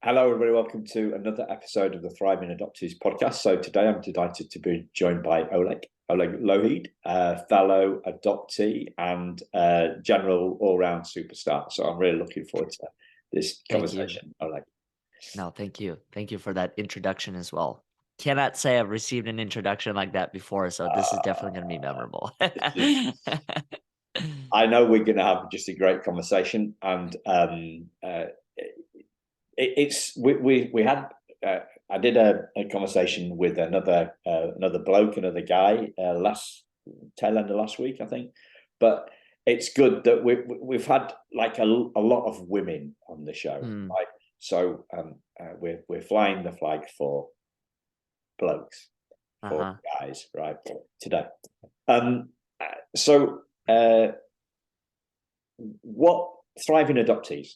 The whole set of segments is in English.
Hello, everybody. Welcome to another episode of the Thriving Adoptees podcast. So today I'm delighted to be joined by Oleg Loughheed, fellow adoptee and general all-round superstar. So I'm really looking forward to this conversation, Oleg. No, thank you. Thank you for that introduction as well. Cannot say I've received an introduction like that before, so this is definitely going to be memorable. I know we're going to have just a great conversation, and we had I did a conversation with another bloke, another guy last tail end of last week, I think. But it's good that we've had like a lot of women on the show, right? So we're flying the flag for blokes, for guys, right, today. So what thriving adoptees?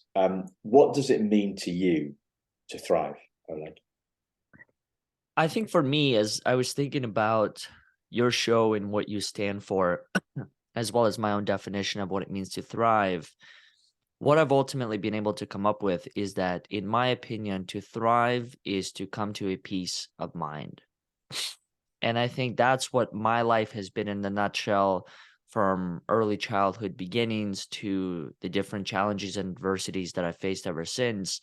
What does it mean to you to thrive, Oleg? I think for me, as I was thinking about your show and what you stand for, as well as my own definition of what it means to thrive, what I've ultimately been able to come up with is that, in my opinion, to thrive is to come to a peace of mind. And I think that's what my life has been in the nutshell, from early childhood beginnings to the different challenges and adversities that I faced ever since,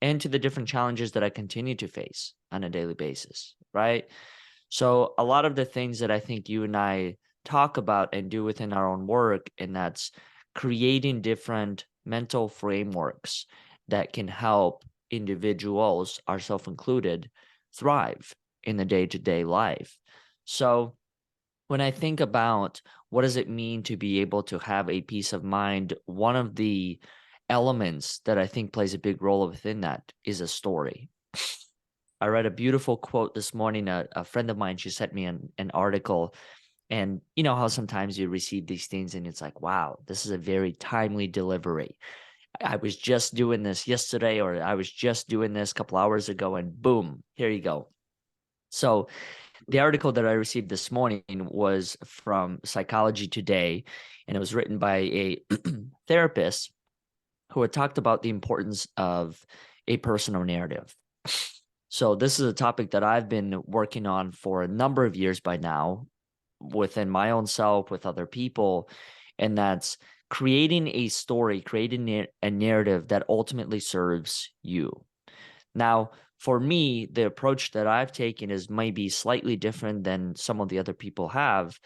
and to the different challenges that I continue to face on a daily basis, right? So a lot of the things that I think you and I talk about and do within our own work, and that's creating different mental frameworks that can help individuals, ourselves included, thrive in the day-to-day life. So when I think about what does it mean to be able to have a peace of mind, one of the elements that I think plays a big role within that is a story. I read a beautiful quote this morning. A friend of mine, she sent me an article, and you know how sometimes you receive these things and it's like, wow, this is a very timely delivery. I was just doing this yesterday, or I was just doing this a couple hours ago, and boom, here you go. So the article that I received this morning was from Psychology Today, and it was written by a therapist who had talked about the importance of a personal narrative. So this is a topic that I've been working on for a number of years by now, within my own self, with other people, and that's creating a story, creating a narrative that ultimately serves you. Now, for me, the approach that I've taken is maybe slightly different than some of the other people have.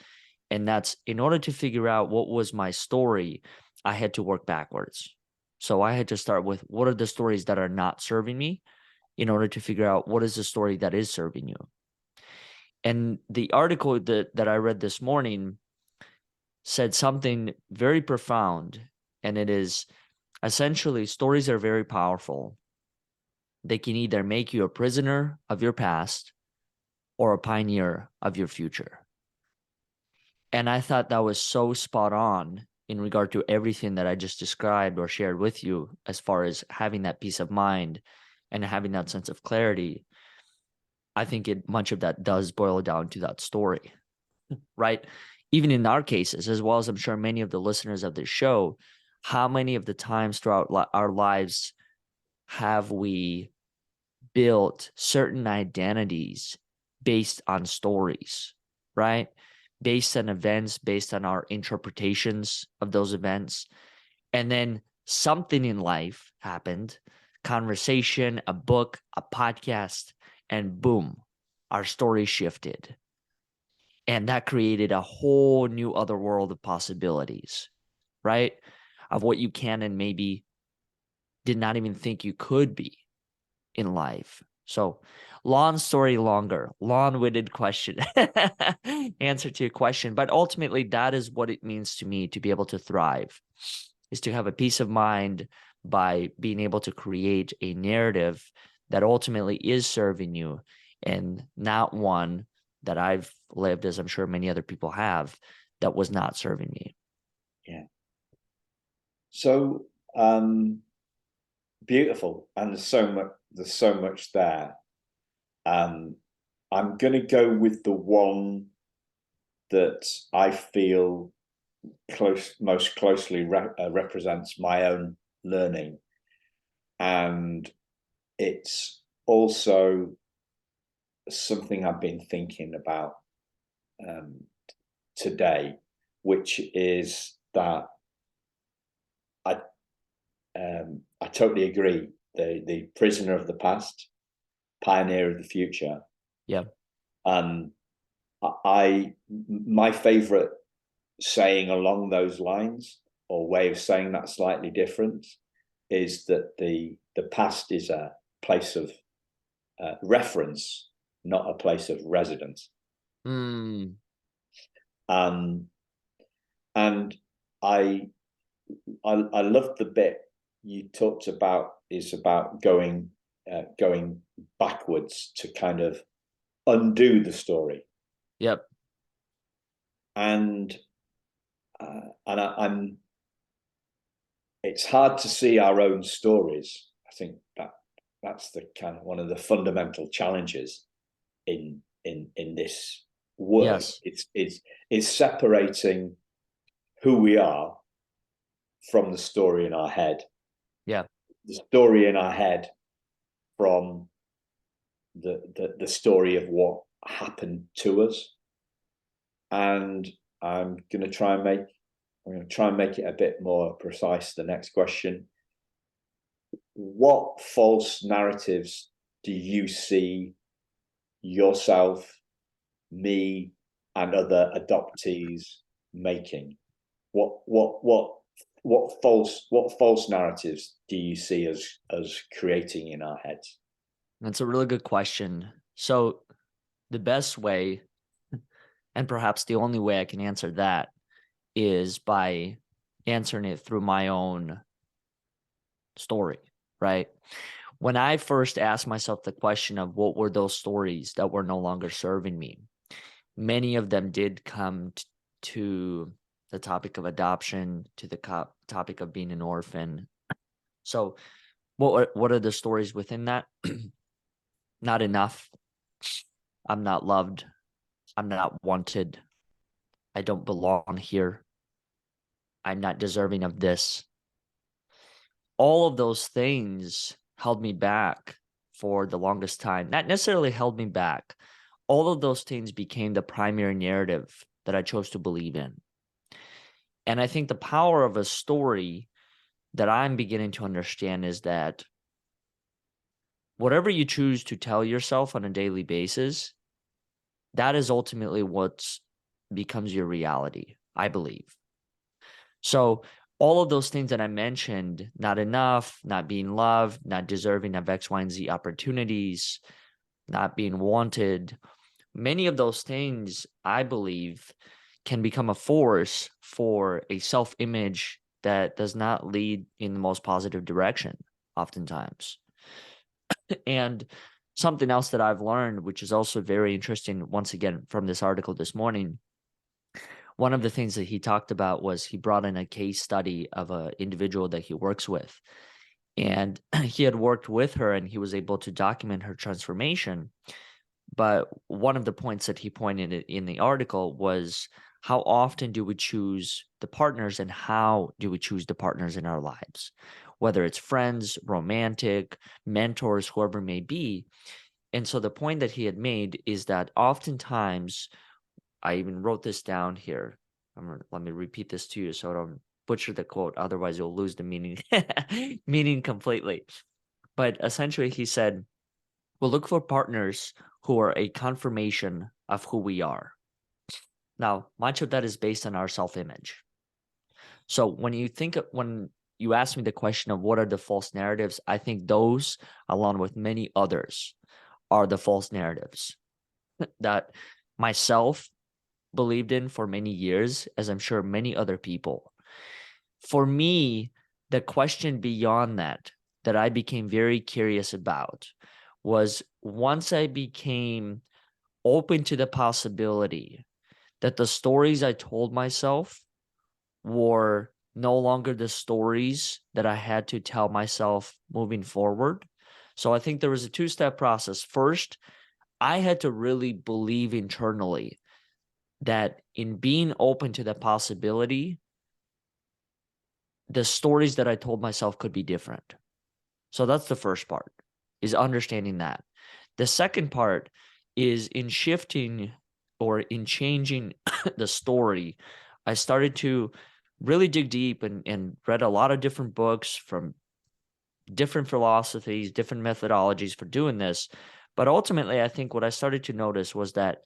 And that's, in order to figure out what was my story, I had to work backwards. So I had to start with, what are the stories that are not serving me, in order to figure out what is the story that is serving you. And the article that I read this morning said something very profound. And it is essentially, stories are very powerful. They can either make you a prisoner of your past or a pioneer of your future. And I thought that was so spot on in regard to everything that I just described or shared with you, as far as having that peace of mind and having that sense of clarity. I think much of that does boil down to that story, right? Even in our cases, as well as I'm sure many of the listeners of this show, how many of the times throughout our lives have we built certain identities based on stories, right? Based on events, based on our interpretations of those events. And then something in life happened, conversation, a book, a podcast, and boom, our story shifted. And that created a whole new other world of possibilities, right? Of what you can and maybe did not even think you could be in life. So, long story longer, long-winded question, answer to your question. But ultimately, that is what it means to me to be able to thrive, is to have a peace of mind by being able to create a narrative that ultimately is serving you, and not one that I've lived, as I'm sure many other people have, that was not serving me. Yeah. So beautiful, and there's so much there. I'm going to go with the one that I feel most closely represents my own learning, and it's also something I've been thinking about today, which is that I totally agree. The prisoner of the past, pioneer of the future. Yeah. And my favorite saying along those lines, or way of saying that slightly different, is that the past is a place of reference, not a place of residence. Mm. And I loved the bit you talked about, is about going backwards to kind of undo the story. Yep. And I'm it's hard to see our own stories. I think that's the kind of one of the fundamental challenges in this work. Yes. It's separating who we are from the story in our head. Yeah. The story in our head from the story of what happened to us. And I'm going to try and make it a bit more precise. The next question: what false narratives do you see yourself, me, and other adoptees making? What false narratives do you see us creating in our heads? That's a really good question. So the best way, and perhaps the only way I can answer that, is by answering it through my own story, right? When I first asked myself the question of what were those stories that were no longer serving me, many of them did come to the topic of adoption, to the topic of being an orphan. So what are the stories within that? Not enough. I'm not loved. I'm not wanted. I don't belong here. I'm not deserving of this. All of those things held me back for the longest time. Not necessarily held me back. All of those things became the primary narrative that I chose to believe in. And I think the power of a story that I'm beginning to understand is that whatever you choose to tell yourself on a daily basis, that is ultimately what becomes your reality, I believe. So all of those things that I mentioned, not enough, not being loved, not deserving of X, Y, and Z opportunities, not being wanted, many of those things, I believe, can become a force for a self-image that does not lead in the most positive direction, oftentimes. And something else that I've learned, which is also very interesting, once again, from this article this morning, one of the things that he talked about was he brought in a case study of an individual that he works with. And he had worked with her and he was able to document her transformation. But one of the points that he pointed in the article was, how often do we choose the partners and how do we choose the partners in our lives? Whether it's friends, romantic, mentors, whoever it may be. And so the point that he had made is that oftentimes, I even wrote this down here. Let me repeat this to you so I don't butcher the quote. Otherwise, you'll lose the meaning, meaning completely. But essentially, he said, we'll look for partners who are a confirmation of who we are. Now, much of that is based on our self-image. So when you ask me the question of what are the false narratives, I think those, along with many others, are the false narratives that myself believed in for many years, as I'm sure many other people. For me, the question beyond that I became very curious about was, once I became open to the possibility that the stories I told myself were no longer the stories that I had to tell myself moving forward. So I think there was a two-step process. First, I had to really believe internally that in being open to the possibility, the stories that I told myself could be different. So that's the first part. is understanding that. The second part is in shifting or in changing the story. I started to really dig deep and read a lot of different books from different philosophies, different methodologies for doing this. But ultimately, I think what I started to notice was that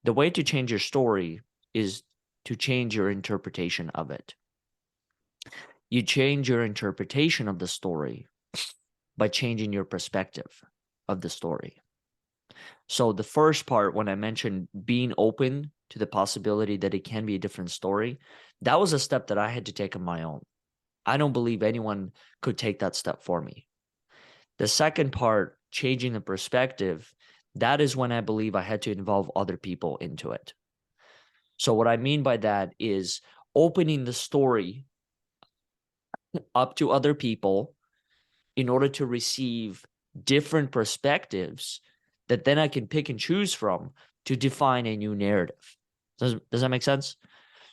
the way to change your story is to change your interpretation of it. You change your interpretation of the story by changing your perspective of the story. So the first part, when I mentioned being open to the possibility that it can be a different story, that was a step that I had to take on my own. I don't believe anyone could take that step for me. The second part, changing the perspective, that is when I believe I had to involve other people into it. So what I mean by that is opening the story up to other people in order to receive different perspectives that then I can pick and choose from to define a new narrative. Does that make sense?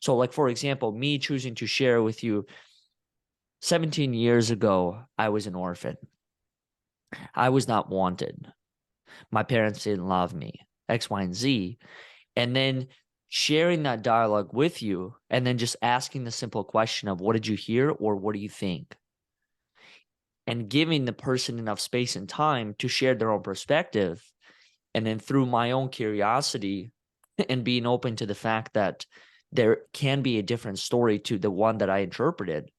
So like, for example, me choosing to share with you 17 years ago, I was an orphan. I was not wanted. My parents didn't love me, X, Y, and Z. And then sharing that dialogue with you and then just asking the simple question of what did you hear or what do you think? And giving the person enough space and time to share their own perspective. And then through my own curiosity and being open to the fact that there can be a different story to the one that I interpreted,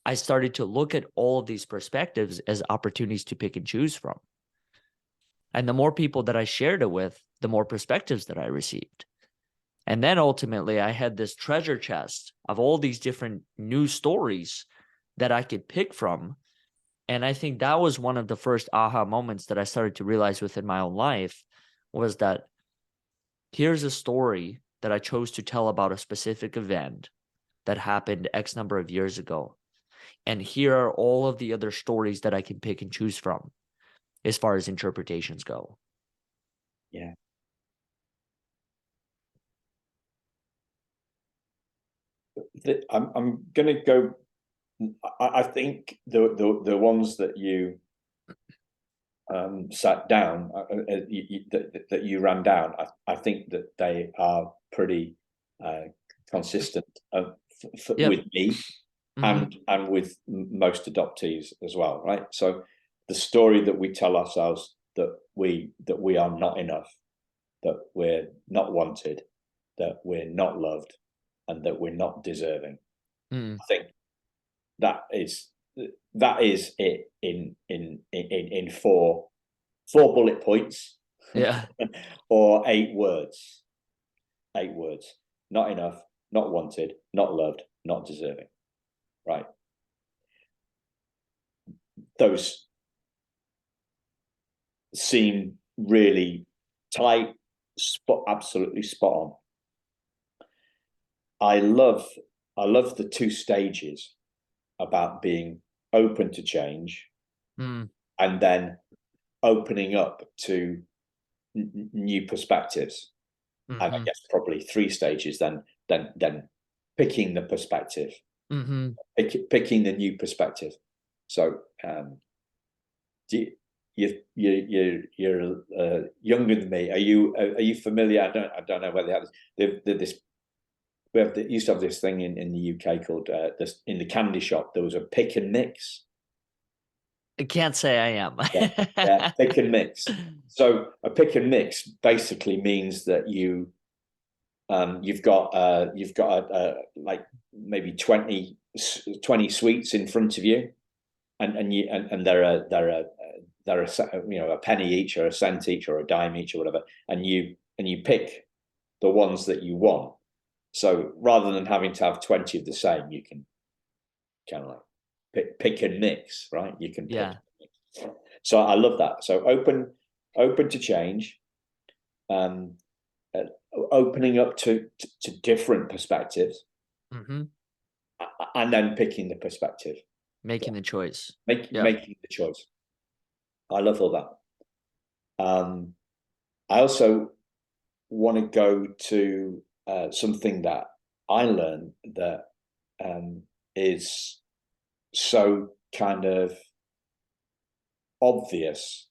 I started to look at all of these perspectives as opportunities to pick and choose from. And the more people that I shared it with, the more perspectives that I received. And then ultimately, I had this treasure chest of all these different new stories that I could pick from. And I think that was one of the first aha moments that I started to realize within my own life, was that here's a story that I chose to tell about a specific event that happened X number of years ago. And here are all of the other stories that I can pick and choose from as far as interpretations go. Yeah. I'm going to go. I think the ones that you sat down, that you ran down, I think that they are pretty consistent Yep. with me and with most adoptees as well, right? So the story that we tell ourselves, that we are not enough, that we're not wanted, that we're not loved, and that we're not deserving. I think that is it in four bullet points. Yeah. Or 8 words. 8 words. Not enough, not wanted, not loved, not deserving. Right. Those seem really tight, absolutely spot on. I love the 2 stages about being open to change and then opening up to new perspectives. And I guess probably 3 stages then picking the perspective, picking the new perspective. So you're younger than me. Are you familiar? I don't know whether they used to have this thing in the UK called in the candy shop. There was a pick and mix. I can't say I am. Yeah, pick and mix. So a pick and mix basically means that you've got like maybe 20 sweets in front of you, and they're a penny each or a cent each or a dime each or whatever, and you pick the ones that you want. So rather than having to have 20 of the same, you can kind of like pick and mix, right? You can pick. So I love that. So open to change, opening up to different perspectives, and then picking the perspective, making the choice, making the choice. I love all that. I also want to go to something that I learned that is so kind of obvious,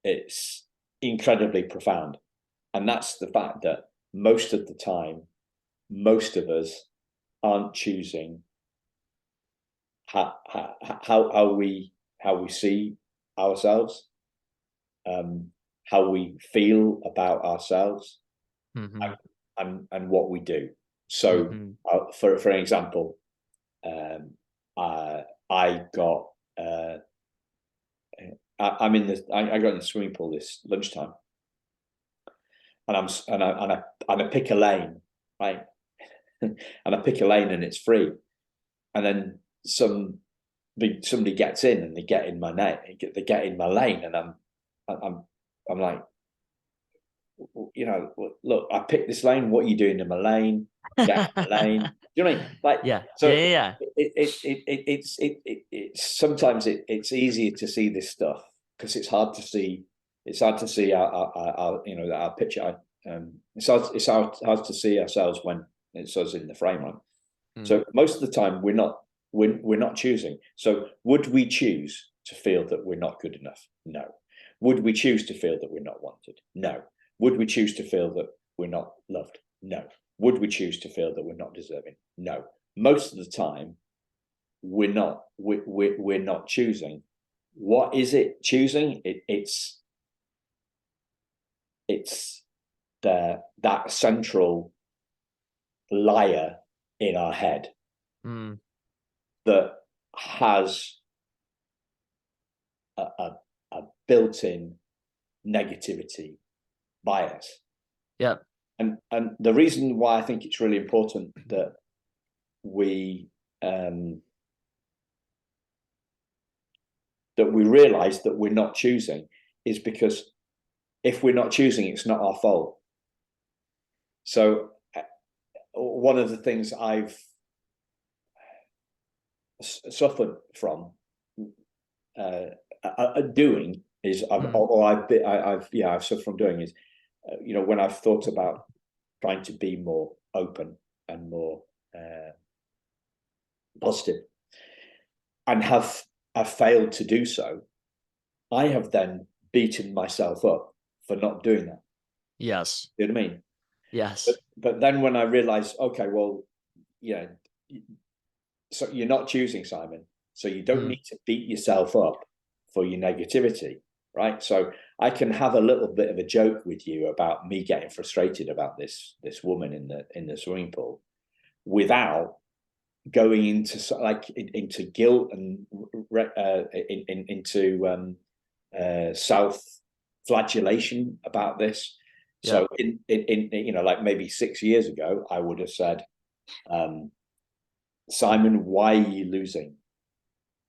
it's incredibly profound. And that's the fact that most of the time, most of us aren't choosing how we see ourselves, how we feel about ourselves, and what we do. So, for an example, I got I got in the swimming pool this lunchtime, and I pick a lane, right? And I pick a lane and it's free, and then somebody gets in and they get in my lane, and I'm like, look, I picked this lane. What are you doing in my lane? Get in my lane. Do you know what I mean? Like, yeah. So yeah. It's sometimes it's easier to see this stuff because it's hard to see. It's hard to see our picture. It's hard to see ourselves when it's us in the frame, right? So most of the time we're not choosing. So would we choose to feel that we're not good enough? No. Would we choose to feel that we're not wanted? No. Would we choose to feel that we're not loved? No. Would we choose to feel that we're not deserving? No. Most of the time, we're not choosing. What is it choosing? It's that central liar in our head that has a built-in negativity bias. Yeah. And the reason why I think it's really important that we realize that we're not choosing is because if we're not choosing, it's not our fault. So one of the things I've suffered from doing is I've suffered from doing is when I've thought about trying to be more open and more positive and I've failed to do so, I have then beaten myself up for not doing that. Yes. You know what I mean? Yes. But then when I realized, okay, well, so you're not choosing, Simon, so you don't need to beat yourself up for your negativity, right? So I can have a little bit of a joke with you about me getting frustrated about this woman in the swimming pool without going into guilt and into self-flagellation about this. Yeah. So in like maybe 6 years ago, I would have said, Simon, why are you losing?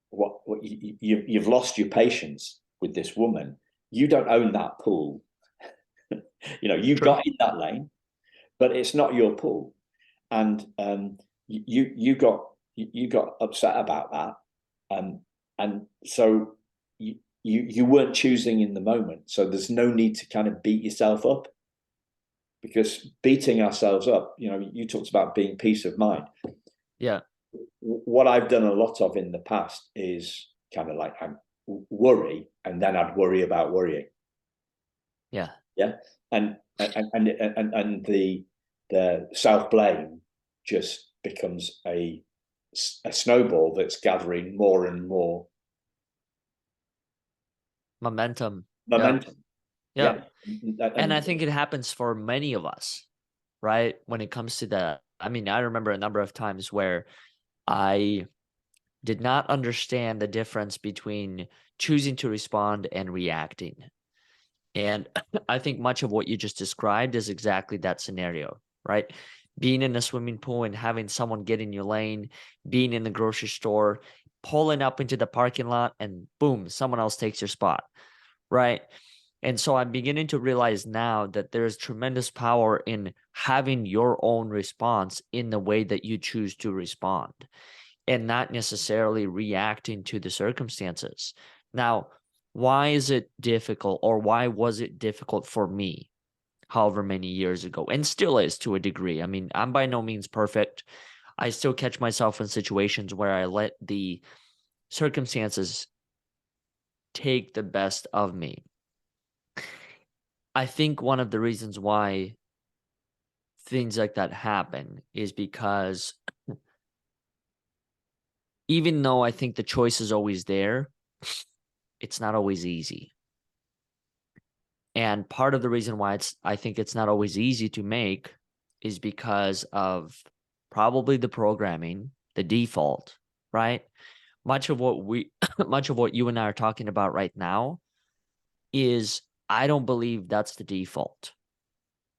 What you've lost your patience with this woman. You don't own that pool. You got in that lane, but it's not your pool, and you got upset about that, and so you weren't choosing in the moment. So there's no need to kind of beat yourself up, because beating ourselves up, you talked about being peace of mind. Yeah. What I've done a lot of in the past is kind of like I'd worry, and then I'd worry about worrying. Yeah. Yeah. And the self-blame just becomes a snowball that's gathering more and more momentum. Yeah. And I think it happens for many of us, right? When it comes to I remember a number of times where I did not understand the difference between choosing to respond and reacting. And I think much of what you just described is exactly that scenario, right? Being in a swimming pool and having someone get in your lane, being in the grocery store, pulling up into the parking lot, and boom, someone else takes your spot, right? And so I'm beginning to realize now that there's tremendous power in having your own response in the way that you choose to respond, and not necessarily reacting to the circumstances. Now, why is it difficult, or why was it difficult for me however many years ago, and still is to a degree? I'm by no means perfect. I still catch myself in situations where I let the circumstances take the best of me. I think one of the reasons why things like that happen is because even though I think the choice is always there, it's not always easy. And part of the reason why I think it's not always easy to make is because of probably the programming, the default, right? Much of what you and I are talking about right now is, I don't believe that's the default.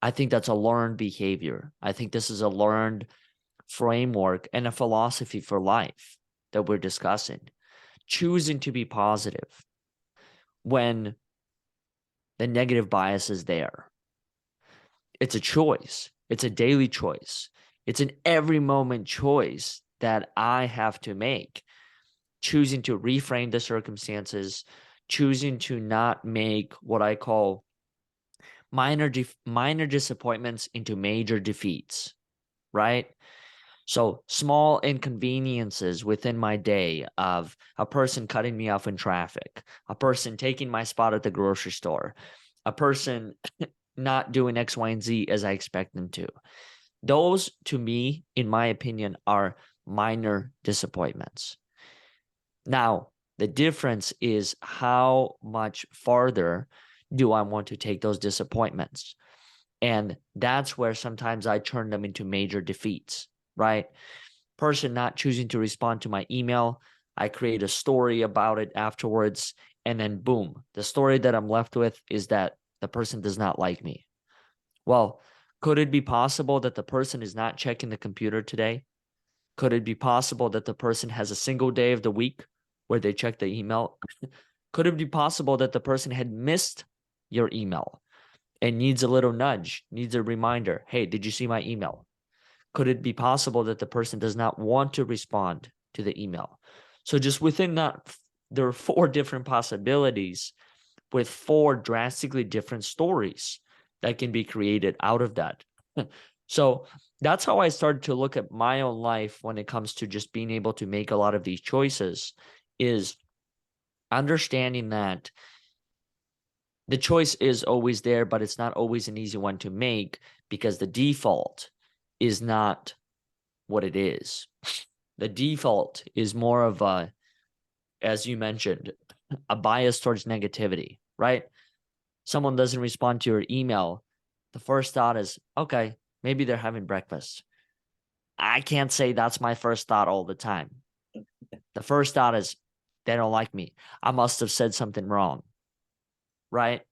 I think that's a learned behavior. I think this is a learned framework and a philosophy for life that we're discussing. Choosing to be positive when the negative bias is there. It's a choice. It's a daily choice. It's an every moment choice that I have to make. Choosing to reframe the circumstances, choosing to not make what I call minor disappointments into major defeats, right? So small inconveniences within my day of a person cutting me off in traffic, a person taking my spot at the grocery store, a person not doing X, Y, and Z as I expect them to. Those, to me, in my opinion, are minor disappointments. Now, the difference is how much farther do I want to take those disappointments? And that's where sometimes I turn them into major defeats, right? Person not choosing to respond to my email, I create a story about it afterwards, and then boom, the story that I'm left with is that the person does not like me. Well, could it be possible that the person is not checking the computer today? Could it be possible that the person has a single day of the week where they check the email? Could it be possible that the person had missed your email and needs a little nudge, needs a reminder? Hey, did you see my email? Could it be possible that the person does not want to respond to the email? So just within that, there are 4 different possibilities with 4 drastically different stories that can be created out of that. So that's how I started to look at my own life when it comes to just being able to make a lot of these choices, is understanding that the choice is always there, but it's not always an easy one to make because the default is not what it is. The default is more of a, as you mentioned, a bias towards negativity, right? Someone doesn't respond to your email. The first thought is, okay, maybe they're having breakfast. I can't say that's my first thought all the time. The first thought is, they don't like me. I must have said something wrong, right?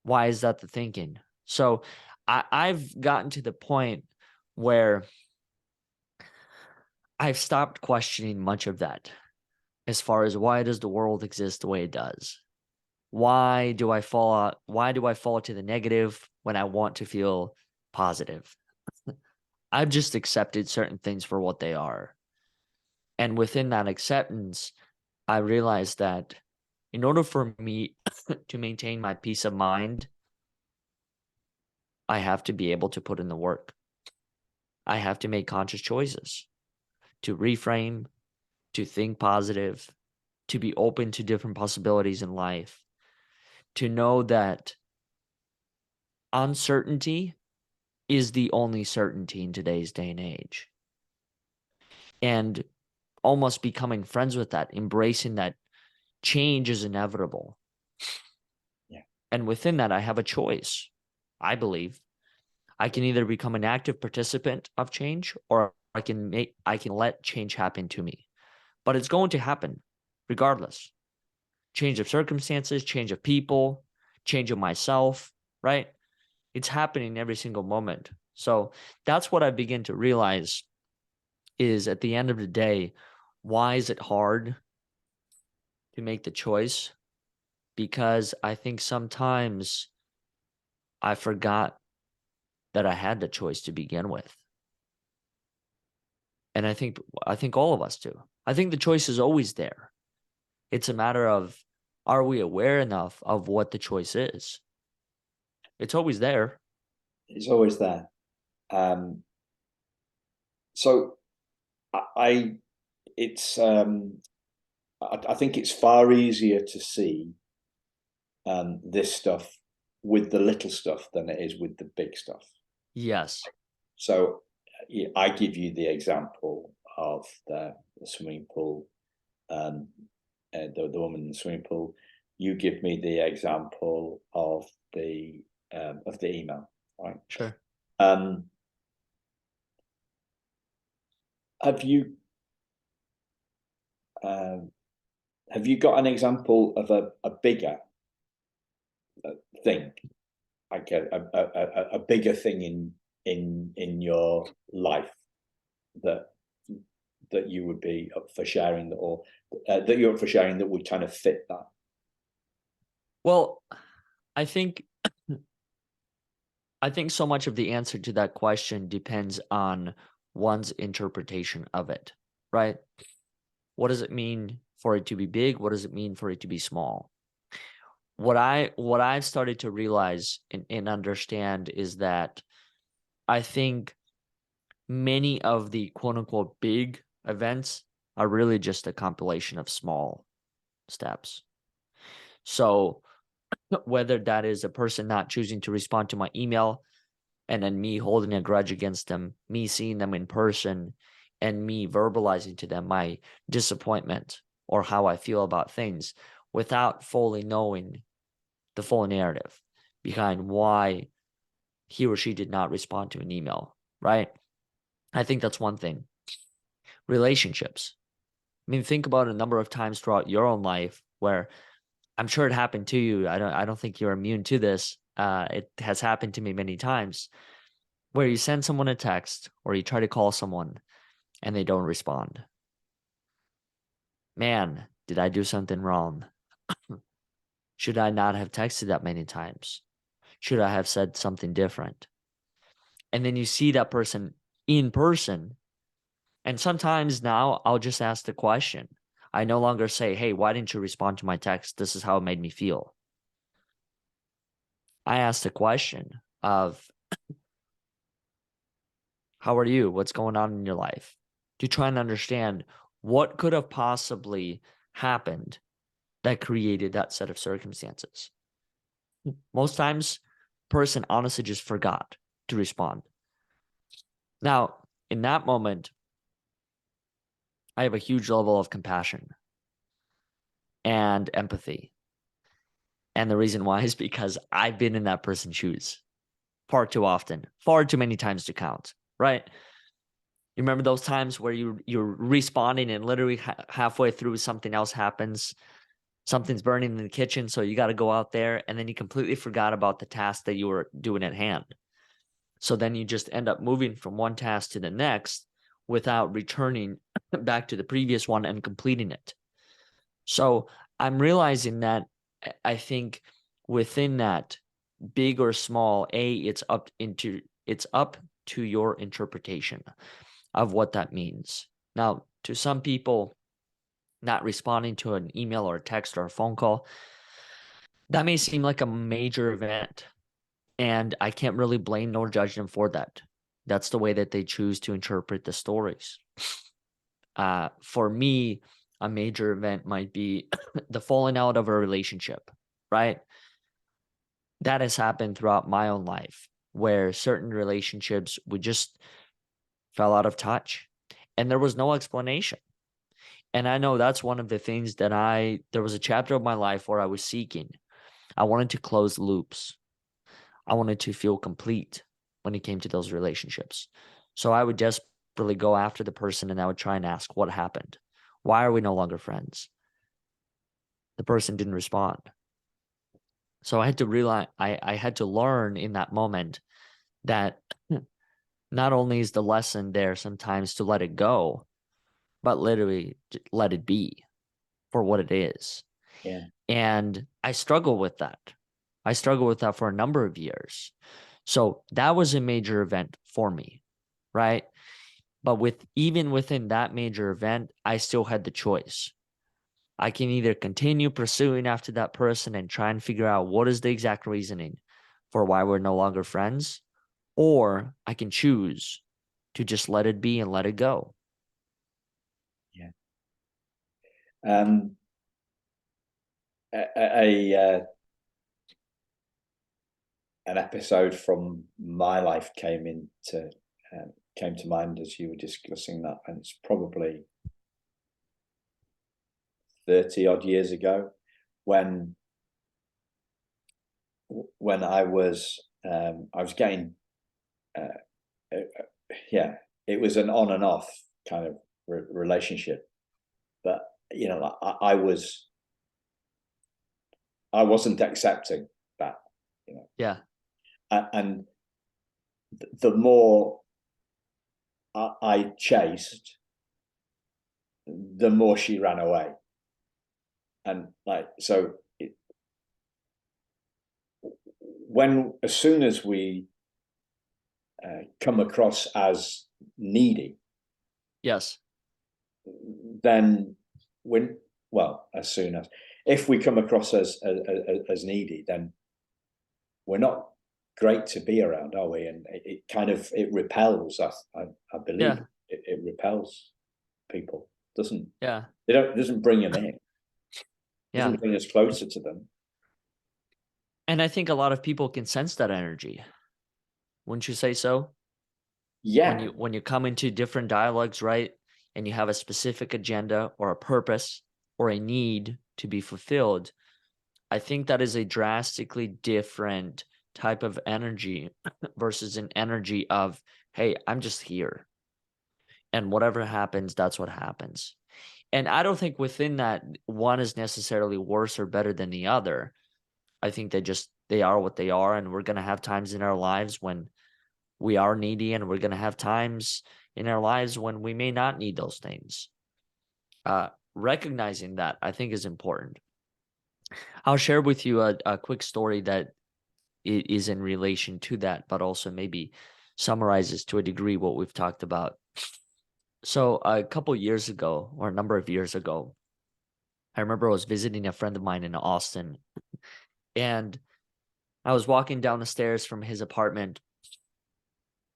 Why is that the thinking? So I've gotten to the point where I've stopped questioning much of that as far as, why does the world exist the way it does? Why do I fall to the negative when I want to feel positive? I've just accepted certain things for what they are. And within that acceptance, I realized that in order for me to maintain my peace of mind, I have to be able to put in the work. I have to make conscious choices to reframe, to think positive, to be open to different possibilities in life, to know that uncertainty is the only certainty in today's day and age. And almost becoming friends with that, embracing that change is inevitable. Yeah. And within that, I have a choice. I believe I can either become an active participant of change, or I can let change happen to me. But it's going to happen regardless. Change of circumstances, change of people, change of myself, right? It's happening every single moment. So that's what I begin to realize is, at the end of the day, why is it hard to make the choice? Because I think sometimes I forgot that I had the choice to begin with. And I think all of us do. I think the choice is always there. It's a matter of, are we aware enough of what the choice is? It's always there. It's always there. So I it's I think it's far easier to see this stuff with the little stuff than it is with the big stuff. Yes. So I give you the example of the swimming pool, the woman in the swimming pool. You give me the example of the email, right? Sure. Have you got an example of a bigger thing, like a bigger thing in your life that you would be up for sharing, or that you're up for sharing, that would kind of fit that? Well, I think so much of the answer to that question depends on one's interpretation of it, right? What does it mean for it to be big? What does it mean for it to be small? What I've started to realize and understand is that I think many of the quote unquote big events are really just a compilation of small steps. So whether that is a person not choosing to respond to my email and then me holding a grudge against them, me seeing them in person, and me verbalizing to them my disappointment or how I feel about things without fully knowing the full narrative behind why he or she did not respond to an email, right? I think that's one thing. Relationships. I mean, think about a number of times throughout your own life where I'm sure it happened to you. I don't think you're immune to this. It has happened to me many times where you send someone a text or you try to call someone and they don't respond. Man, did I do something wrong? Should I not have texted that many times? Should I have said something different? And then you see that person in person. And sometimes now I'll just ask the question. I no longer say, hey, why didn't you respond to my text? This is how it made me feel. I ask the question of, how are you? What's going on in your life? To try and understand what could have possibly happened that created that set of circumstances. Most times, person honestly just forgot to respond. Now, in that moment, I have a huge level of compassion and empathy. And the reason why is because I've been in that person's shoes far too often, far too many times to count, right? You remember those times where you're responding and literally halfway through something else happens, something's burning in the kitchen, so you got to go out there, and then you completely forgot about the task that you were doing at hand. So then you just end up moving from one task to the next without returning back to the previous one and completing it. So I'm realizing that I think within that, big or small, it's up to your interpretation of what that means. Now, to some people, not responding to an email or a text or a phone call, that may seem like a major event. And I can't really blame nor judge them for that. That's the way that they choose to interpret the stories. For me, a major event might be the falling out of a relationship, right? That has happened throughout my own life where certain relationships we just fell out of touch and there was no explanation. And I know that's one of the things that there was a chapter of my life where I was seeking. I wanted to close loops. I wanted to feel complete when it came to those relationships. So I would desperately go after the person and I would try and ask what happened. Why are we no longer friends? The person didn't respond. So I had to realize, I had to learn in that moment that not only is the lesson there sometimes to let it go, but literally let it be for what it is. Yeah. And I struggle with that. I struggled with that for a number of years. So that was a major event for me, right? But even within that major event, I still had the choice. I can either continue pursuing after that person and try and figure out what is the exact reasoning for why we're no longer friends, or I can choose to just let it be and let it go. Yeah. Um, a an episode from my life came to mind as you were discussing that, and it's probably 30 odd years ago when I was getting it was an on and off kind of relationship, but I wasn't accepting that, Yeah. And the more I chased, the more she ran away. And as soon as we come across as needy, Yes. then as soon as, if we come across as needy, then we're not great to be around, are we? And it repels us. I believe it repels people. It doesn't bring them in. Doesn't bring us closer to them. And I think a lot of people can sense that energy. Wouldn't you say so? Yeah. When you come into different dialogues, right? And you have a specific agenda or a purpose or a need to be fulfilled, I think that is a drastically different type of energy versus an energy of, hey, I'm just here. And whatever happens, that's what happens. And I don't think within that one is necessarily worse or better than the other. I think they are what they are. And we're going to have times in our lives when we are needy, and we're going to have times in our lives when we may not need those things. Recognizing that, I think, is important. I'll share with you a quick story that is in relation to that, but also maybe summarizes to a degree what we've talked about. So a couple years ago, or a number of years ago, I remember I was visiting a friend of mine in Austin, and I was walking down the stairs from his apartment,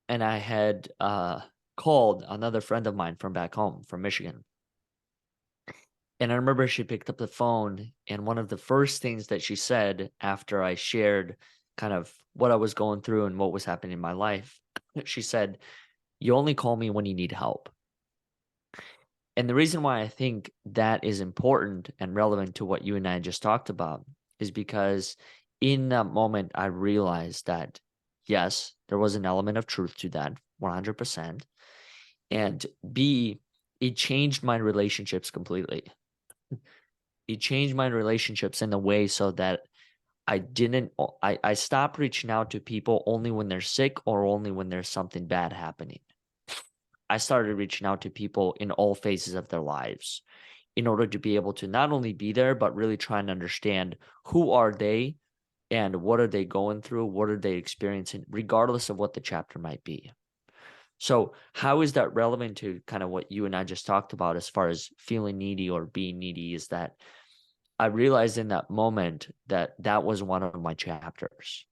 and I had called another friend of mine from back home, from Michigan. And I remember she picked up the phone, and one of the first things that she said after I shared kind of what I was going through and what was happening in my life, she said, "You only call me when you need help." And the reason why I think that is important and relevant to what you and I just talked about is because in that moment, I realized that, yes, there was an element of truth to that, 100%. And B, it changed my relationships completely. It changed my relationships in a way so that I stopped reaching out to people only when they're sick or only when there's something bad happening. I started reaching out to people in all phases of their lives in order to be able to not only be there, but really try and understand who are they and what are they going through, what are they experiencing, regardless of what the chapter might be. So how is that relevant to kind of what you and I just talked about as far as feeling needy or being needy? Is that I realized in that moment that that was one of my chapters.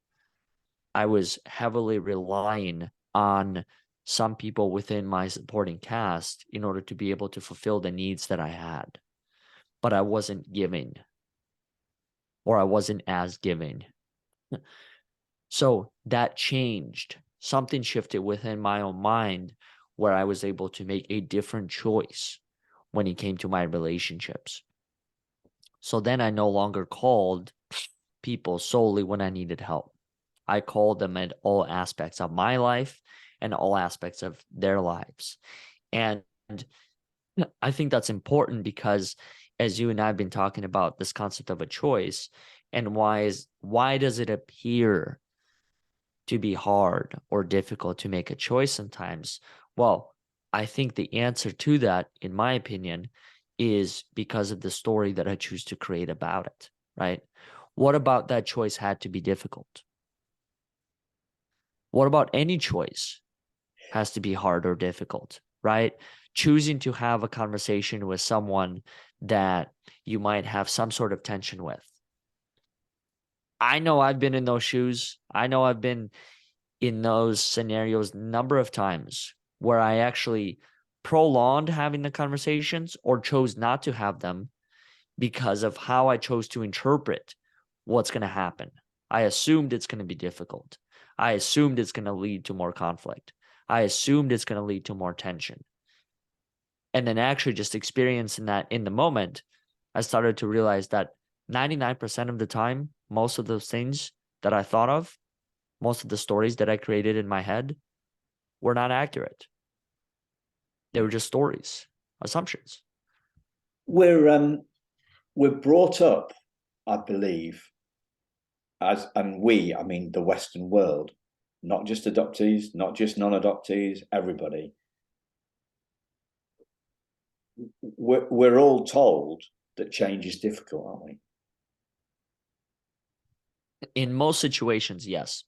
I was heavily relying on some people within my supporting cast in order to be able to fulfill the needs that I had, but I wasn't giving, or I wasn't as giving. So that changed. Something shifted within my own mind where I was able to make a different choice when it came to my relationships. So then I no longer called people solely when I needed help. I called them at all aspects of my life and all aspects of their lives. And I think that's important because as you and I have been talking about this concept of a choice, and why does it appear to be hard or difficult to make a choice sometimes? Well, I think the answer to that, in my opinion, is because of the story that I choose to create about it, right? What about that choice had to be difficult? What about any choice has to be hard or difficult, right? Choosing to have a conversation with someone that you might have some sort of tension with. I know I've been in those shoes. I know I've been in those scenarios a number of times where I actually prolonged having the conversations or chose not to have them because of how I chose to interpret what's going to happen. I assumed it's going to be difficult. I assumed it's going to lead to more conflict. I assumed it's going to lead to more tension. And then actually just experiencing that in the moment, I started to realize that 99% of the time, most of those things that I thought of, most of the stories that I created in my head were not accurate. They were just stories, assumptions. We're brought up, I believe, I mean the Western world, not just adoptees, not just non-adoptees, everybody. We're all told that change is difficult, aren't we? In most situations, yes.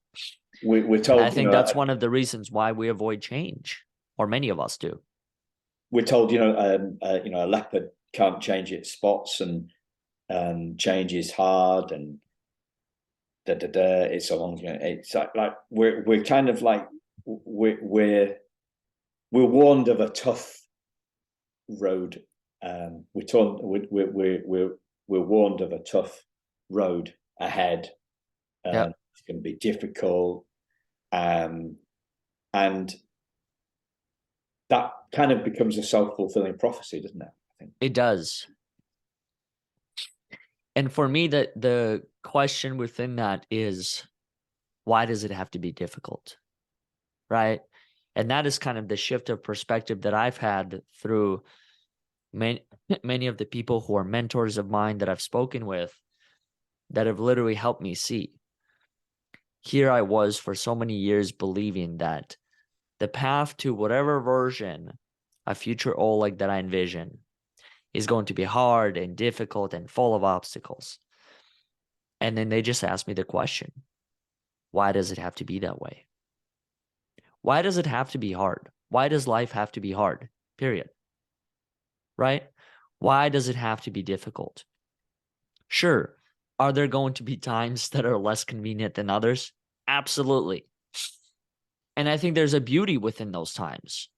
We're told. And I think that's one of the reasons why we avoid change, or many of us do. We're told, a leopard can't change its spots, and change is hard, and it's a long. It's like we're kind of like we're warned of a tough road. We're warned of a tough road ahead. Yep. It's going to be difficult, and that kind of becomes a self-fulfilling prophecy, doesn't it? I think it does. And for me, the question within that is, why does it have to be difficult? Right? And that is kind of the shift of perspective that I've had through many of the people who are mentors of mine that I've spoken with, that have literally helped me see. Here I was for so many years believing that the path to whatever version of future Oleg that I envision is going to be hard and difficult and full of obstacles. And then they just asked me the question, why does it have to be that way? Why does it have to be hard? Why does life have to be hard? Period. Right? Why does it have to be difficult? Sure. Are there going to be times that are less convenient than others? Absolutely. And I think there's a beauty within those times.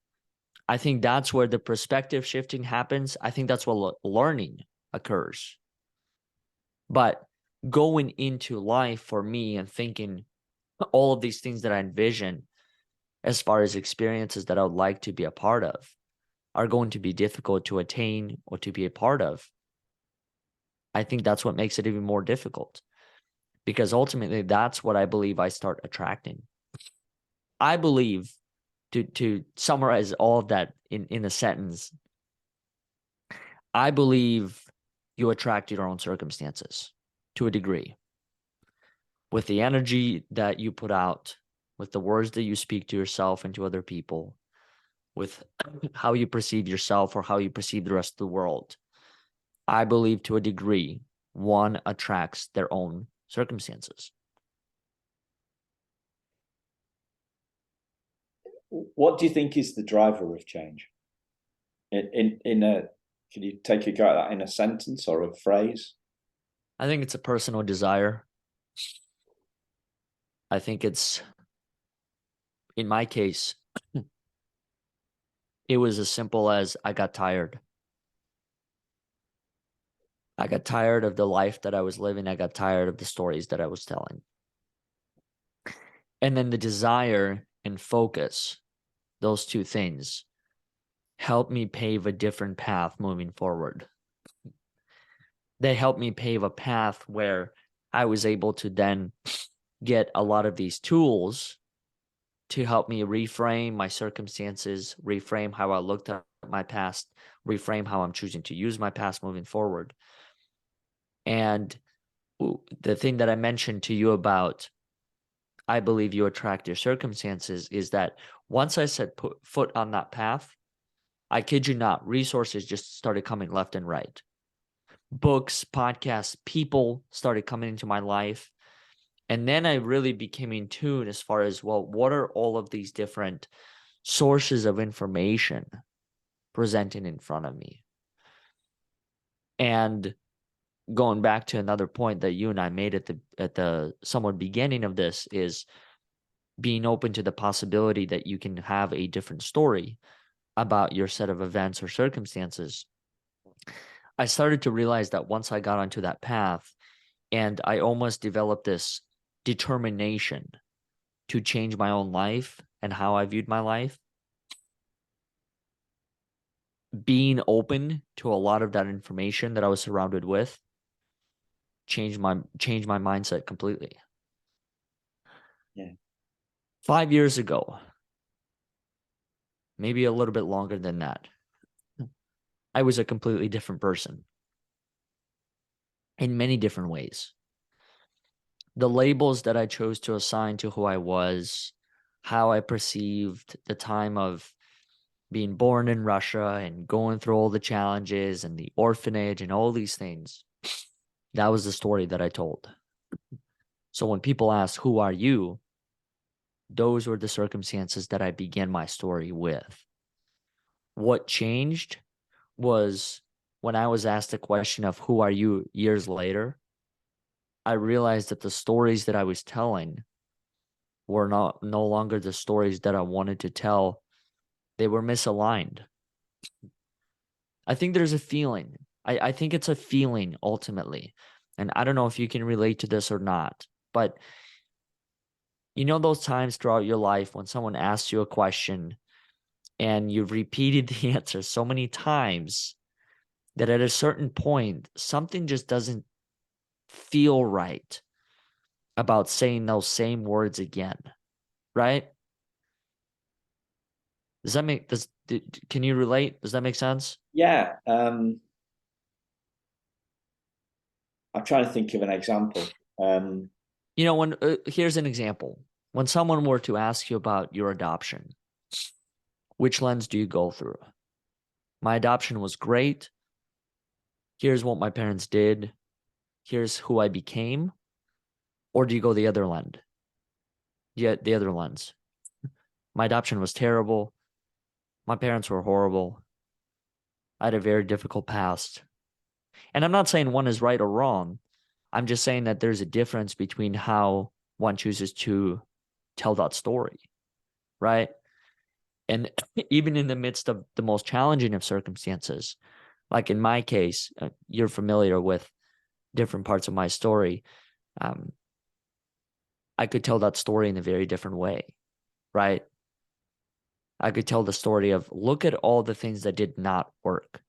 I think that's where the perspective shifting happens. I think that's where learning occurs. But going into life for me and thinking all of these things that I envision as far as experiences that I would like to be a part of are going to be difficult to attain or to be a part of. I think that's what makes it even more difficult, because ultimately that's what I believe I start attracting. I believe, to summarize all of that in a sentence, I believe you attract your own circumstances to a degree. With the energy that you put out, with the words that you speak to yourself and to other people, with how you perceive yourself or how you perceive the rest of the world, I believe to a degree, one attracts their own circumstances. What do you think is the driver of change? Can you take a go at that in a sentence or a phrase? I think it's a personal desire. I think it's, in my case, it was as simple as I got tired. I got tired of the life that I was living. I got tired of the stories that I was telling. And then the desire and focus, those two things, helped me pave a different path moving forward. They helped me pave a path where I was able to then get a lot of these tools to help me reframe my circumstances, reframe how I looked at my past, reframe how I'm choosing to use my past moving forward. And the thing that I mentioned to you about, I believe you attract your circumstances, is that once I set foot on that path, I kid you not, resources just started coming left and right. Books, podcasts, people started coming into my life. And then I really became in tune as far as, well, what are all of these different sources of information presenting in front of me? And going back to another point that you and I made at the somewhat beginning of this, is being open to the possibility that you can have a different story about your set of events or circumstances. I started to realize that once I got onto that path, and I almost developed this determination to change my own life and how I viewed my life, being open to a lot of that information that I was surrounded with changed my mindset completely. Yeah. 5 years ago, maybe a little bit longer than that, I was a completely different person in many different ways. The labels that I chose to assign to who I was, how I perceived the time of being born in Russia and going through all the challenges and the orphanage and all these things, that was the story that I told. So when people ask, who are you? Those were the circumstances that I began my story with. What changed was when I was asked the question of who are you years later, I realized that the stories that I was telling were no longer the stories that I wanted to tell. They were misaligned. I think there's a feeling. I think it's a feeling ultimately. And I don't know if you can relate to this or not, but you know those times throughout your life when someone asks you a question and you've repeated the answer so many times that at a certain point, something just doesn't feel right about saying those same words again, right? Does that make, can you relate? Does that make sense? Yeah. I'm trying to think of an example. You know, when here's an example. When someone were to ask you about your adoption, which lens do you go through? My adoption was great. Here's what my parents did. Here's who I became. Or do you go the other lens? Yeah, the other lens. My adoption was terrible. My parents were horrible. I had a very difficult past. And I'm not saying one is right or wrong. I'm just saying that there's a difference between how one chooses to tell that story, right? And even in the midst of the most challenging of circumstances, like in my case, you're familiar with different parts of my story. Um, I could tell that story in a very different way, right? I could tell the story of look at all the things that did not work.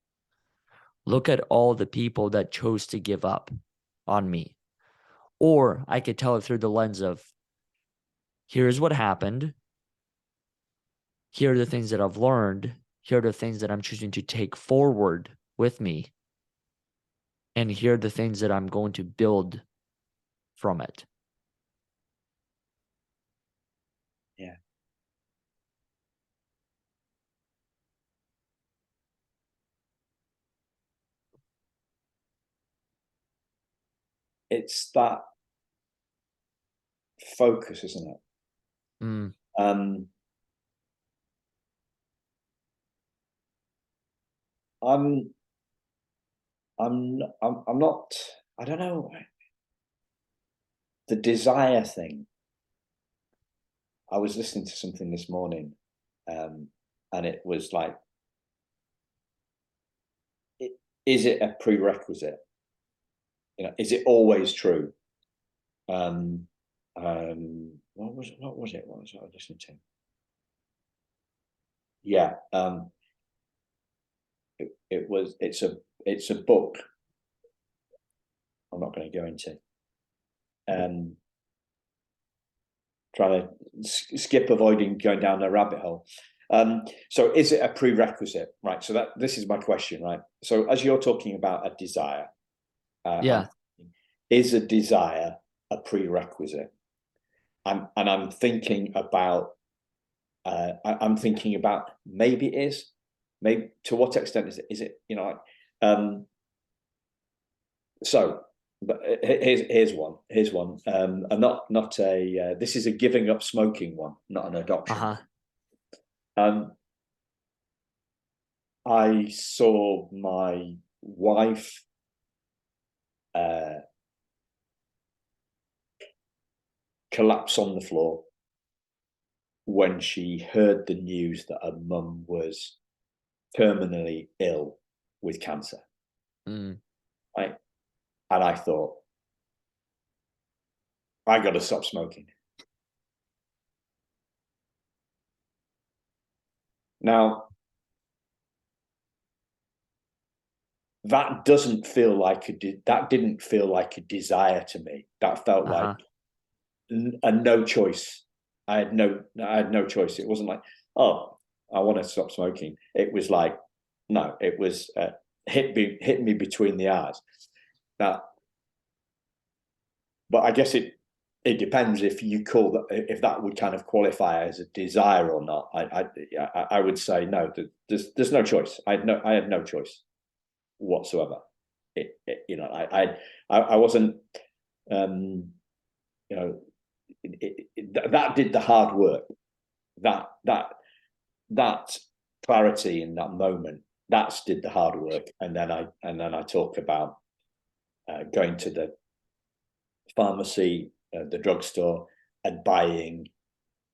Look at all the people that chose to give up on me. Or I could tell it through the lens of here's what happened. Here are the things that I've learned. Here are the things that I'm choosing to take forward with me. And here are the things that I'm going to build from it. Yeah. It's that focus, isn't it? Mm. I'm not, I don't know, the desire thing. I was listening to something this morning, and it was like, is it a prerequisite? Is it always true? What was it? What was I listening to? Yeah. It's a book. I'm not going to go into. Trying to skip avoiding going down a rabbit hole. So is it a prerequisite? Right. So this is my question, right? So as you're talking about a desire, Yeah. is a desire a prerequisite? And I'm thinking about maybe it is. Maybe to what extent is it? Is it, so but here's one. And not a this is a giving up smoking one, not an adoption. Uh-huh. I saw my wife collapse on the floor when she heard the news that her mum was terminally ill with cancer. right? And I thought, I got to stop smoking. Now, that doesn't feel like that didn't feel like a desire to me. That felt like a no choice. I had no choice. It wasn't like, oh, I want to stop smoking. It was like, no, it was hit me between the eyes. Now, but I guess it depends if you call that, if that would kind of qualify as a desire or not. I would say no. There's no choice. I had no choice whatsoever. I wasn't. That did the hard work. That clarity in that moment, that's did the hard work. And then I talk about going to the pharmacy, the drugstore, and buying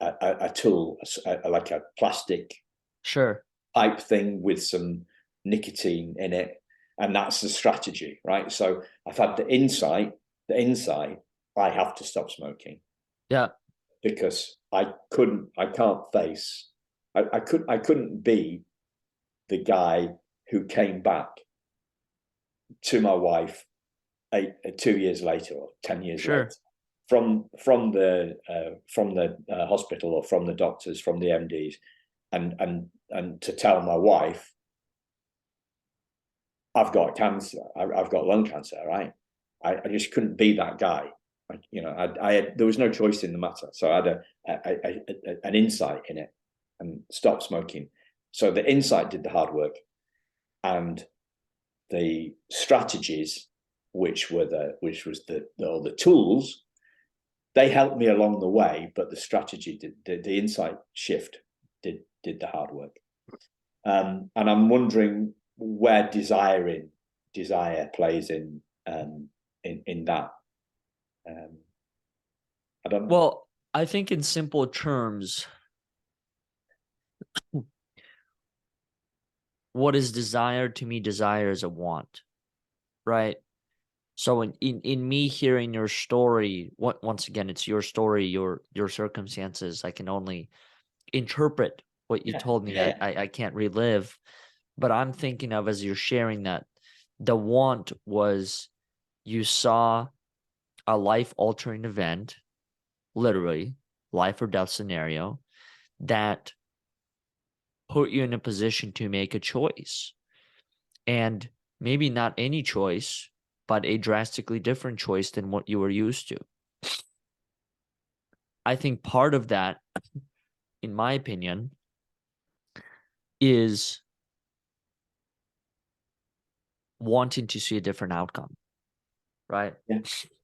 a tool, like a plastic pipe thing with some nicotine in it, and that's the strategy, right? So I've had the insight. I have to stop smoking. Yeah. Because I couldn't be the guy who came back to my wife 2 years later or 10 years later from the hospital or from the doctors, from the MDs, and to tell my wife, I've got cancer, I've got lung cancer, right? I just couldn't be that guy. There was no choice in the matter. So I had an insight in it and stopped smoking. So the insight did the hard work, and the strategies, which was the tools, they helped me along the way. But the strategy the insight shift did the hard work. And I'm wondering where desire plays in that. I don't know. Well, I think in simple terms, what is desire to me? Desire is a want, right? So in me hearing your story, once again, it's your story, your circumstances. I can only interpret what you told me. Yeah. I can't relive, but I'm thinking of, as you're sharing, that the want was you saw a life-altering event, literally life or death scenario, that put you in a position to make a choice. And maybe not any choice, but a drastically different choice than what you were used to. I think part of that, in my opinion, is wanting to see a different outcome, right?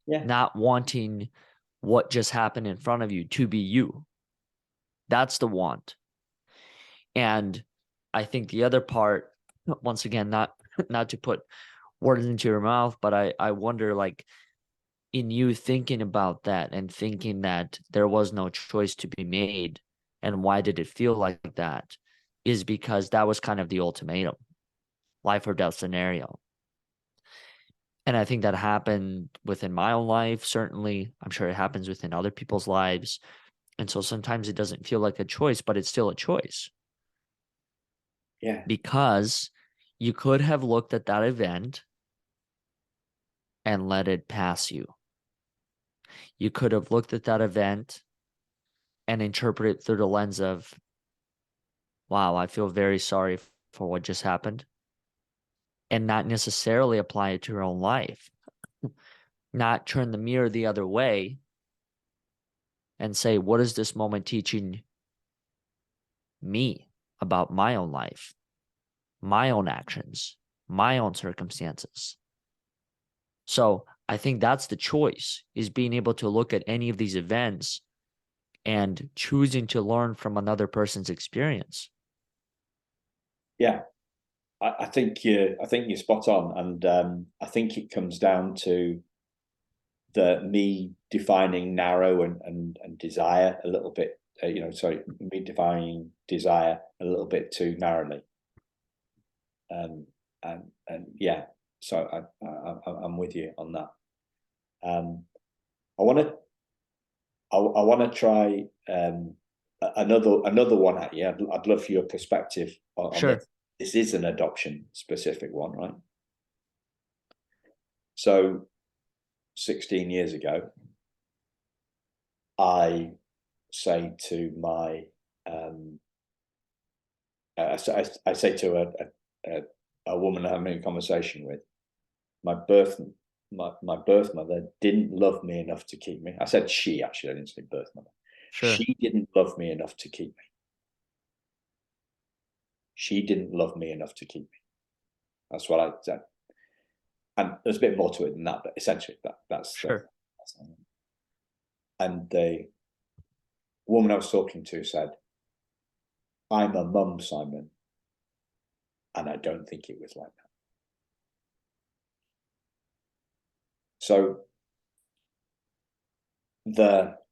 Yeah. Not wanting what just happened in front of you to be you. That's the want. And I think the other part, once again, not to put words into your mouth, but I wonder, like, in you thinking about that and thinking that there was no choice to be made, and why did it feel like that, is because that was kind of the ultimatum, life or death scenario. And I think that happened within my own life. Certainly, I'm sure it happens within other people's lives. And so sometimes it doesn't feel like a choice, but it's still a choice. Yeah. Because you could have looked at that event and let it pass you. You could have looked at that event and interpret it through the lens of, wow, I feel very sorry for what just happened, and not necessarily apply it to your own life. Not turn the mirror the other way and say, what is this moment teaching me about my own life, my own actions, my own circumstances? So I think that's the choice, is being able to look at any of these events and choosing to learn from another person's experience. Yeah, I think you're spot on, and I think it comes down to me defining narrow and desire a little bit. Me defining desire a little bit too narrowly. And yeah, So I'm with you on that. I want to try another one at you. I'd love for your perspective on Sure. this. This is an adoption specific one, right? So 16 years ago, I say to my I say to a woman I'm having a conversation with, my birth mother didn't love me enough to keep me. I said she, actually, I didn't say birth mother. Sure. She didn't love me enough to keep me. She didn't love me enough to keep me. That's what I said. And there's a bit more to it than that, but essentially that's Sure. And the woman I was talking to said, I'm a mum, Simon, and I don't think it was like that. So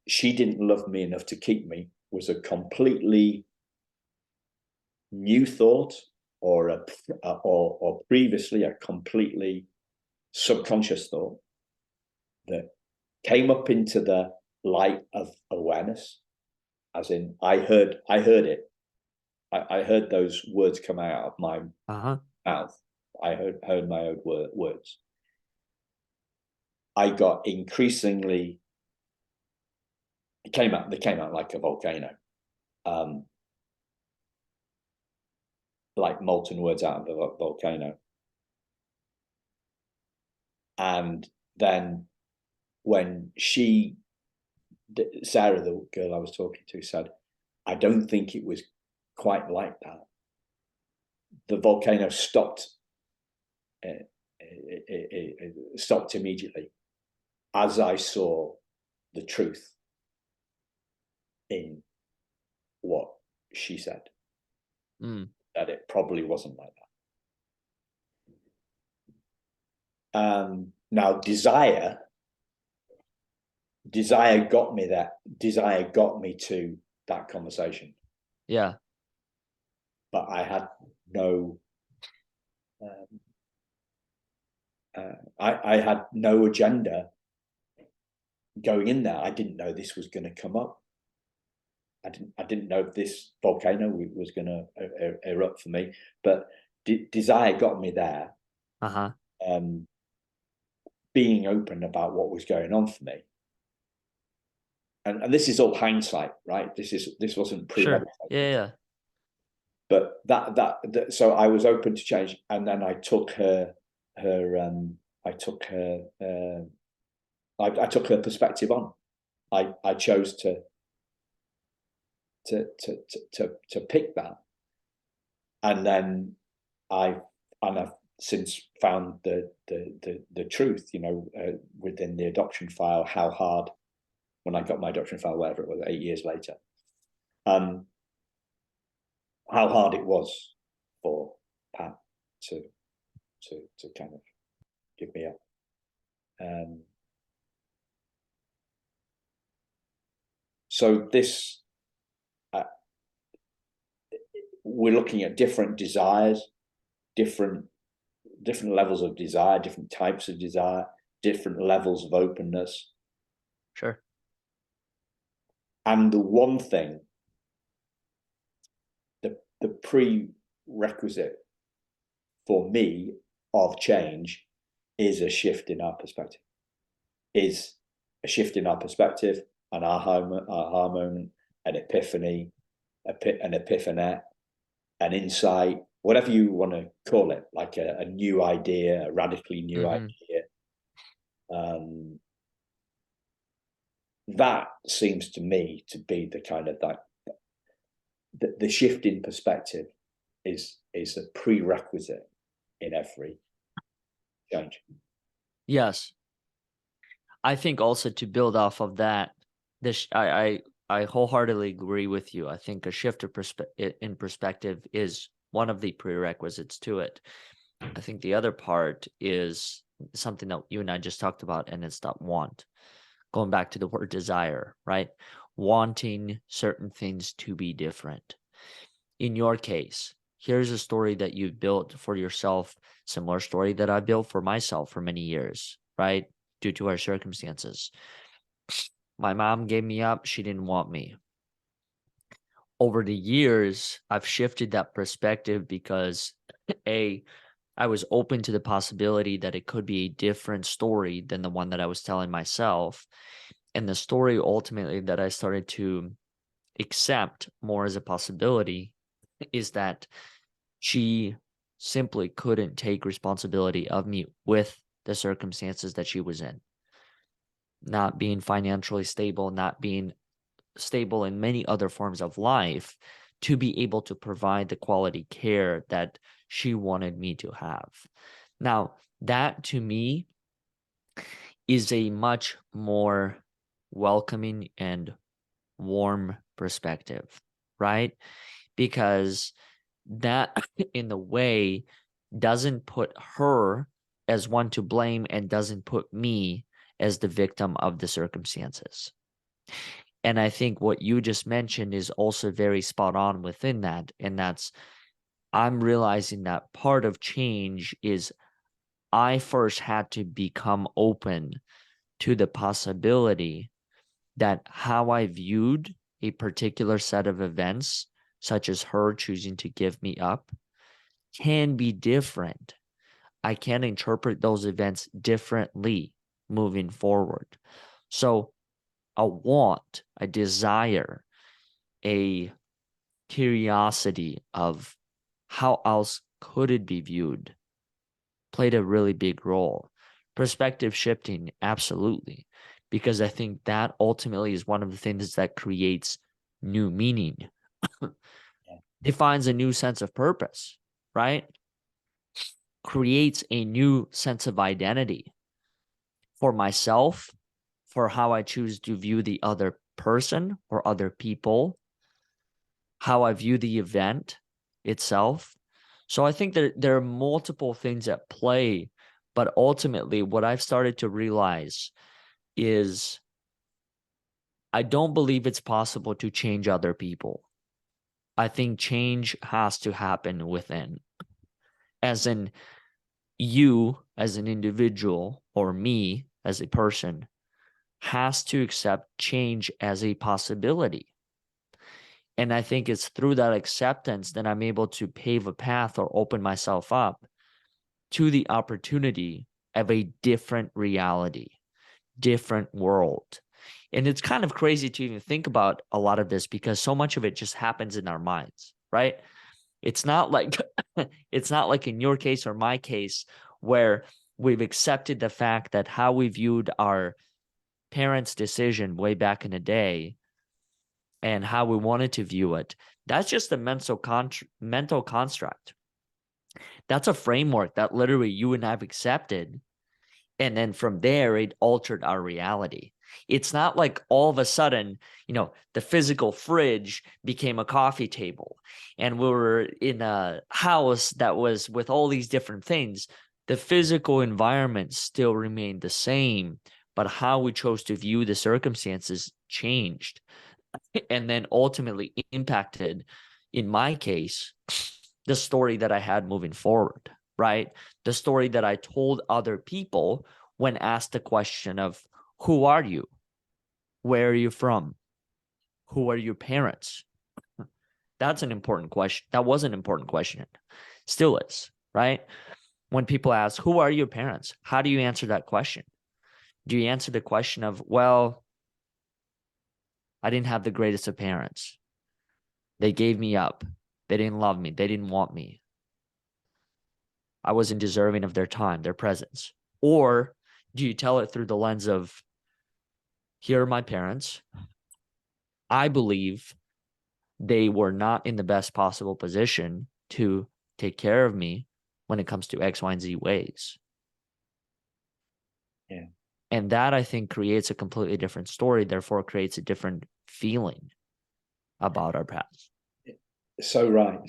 she didn't love me enough to keep me was a completely new thought, or previously a completely subconscious thought that came up into the light of awareness. As in, I heard it. I heard those words come out of my mouth. I heard my own words. I got increasingly. They came out like a volcano, like molten words out of a volcano. And then when Sarah, the girl I was talking to, said, I don't think it was quite like that. The volcano stopped. It stopped immediately as I saw the truth in what she said, that it probably wasn't like that. Now, desire got me there. Desire got me to that conversation. Yeah. But I had no. I had no agenda going in there. I didn't know this was going to come up. I didn't know if this volcano was going to erupt for me. But desire got me there. Being open about what was going on for me. And this is all hindsight, right? This wasn't premeditated. Sure. Yeah. But that so I was open to change, and then I took her perspective on. I chose to pick that, and then I've since found the truth, within the adoption file, how hard, when I got my adoption file, whatever it was, 8 years later, how hard it was for Pat to kind of give me up. So this, we're looking at different desires, different levels of desire, different types of desire, different levels of openness. Sure. And the one thing, the prerequisite for me of change is a shift in our perspective. Is a shift in our perspective, an aha moment, an epiphany, an epiphanet, an insight, whatever you want to call it, like a new idea, a radically new idea. That seems to me to be the kind of the shift in perspective is a prerequisite in every change. Yes. I think also, to build off of that, I wholeheartedly agree with you. I think a shift in perspective is one of the prerequisites to it. I think the other part is something that you and I just talked about, and it's that want. Going back to the word desire, right? Wanting certain things to be different. In your case, here's a story that you've built for yourself, similar story that I built for myself for many years, right? Due to our circumstances. My mom gave me up. She didn't want me. Over the years, I've shifted that perspective because I was open to the possibility that it could be a different story than the one that I was telling myself. And the story ultimately that I started to accept more as a possibility is that she simply couldn't take responsibility of me with the circumstances that she was in. Not being financially stable, not being stable in many other forms of life, to be able to provide the quality care that she wanted me to have. Now, that to me is a much more welcoming and warm perspective, right? Because that in the way doesn't put her as one to blame and doesn't put me as the victim of the circumstances. And I think what you just mentioned is also very spot on within that. And that's, I'm realizing that part of change is I first had to become open to the possibility that how I viewed a particular set of events, such as her choosing to give me up, can be different. I can interpret those events differently moving forward. So a want, a desire, a curiosity of how else could it be viewed played a really big role. Perspective shifting, absolutely, because I think that ultimately is one of the things that creates new meaning, defines a new sense of purpose, right? Creates a new sense of identity for myself, for how I choose to view the other person or other people, how I view the event itself. So I think that there are multiple things at play, but ultimately what I've started to realize is I don't believe it's possible to change other people. I think change has to happen within. As in, you as an individual or me as a person has to accept change as a possibility. And I think it's through that acceptance that I'm able to pave a path or open myself up to the opportunity of a different reality, different world. And it's kind of crazy to even think about a lot of this because so much of it just happens in our minds, right? It's not like it's not like in your case or my case where we've accepted the fact that how we viewed our parents' decision way back in the day and how we wanted to view it. That's just a mental construct. That's a framework that literally you and I have accepted. And then from there, it altered our reality. It's not like all of a sudden, the physical fridge became a coffee table and we were in a house that was with all these different things. The physical environment still remained the same, but how we chose to view the circumstances changed and then ultimately impacted, in my case, the story that I had moving forward, right? The story that I told other people when asked the question of, who are you? Where are you from? Who are your parents? That's an important question. That was an important question. Still is, right? When people ask, who are your parents? How do you answer that question? Do you answer the question of, well, I didn't have the greatest of parents. They gave me up. They didn't love me. They didn't want me. I wasn't deserving of their time, their presence. Or do you tell it through the lens of, here are my parents. I believe they were not in the best possible position to take care of me when it comes to X, Y, and Z ways. Yeah. And that, I think, creates a completely different story, therefore creates a different feeling about our past. So right.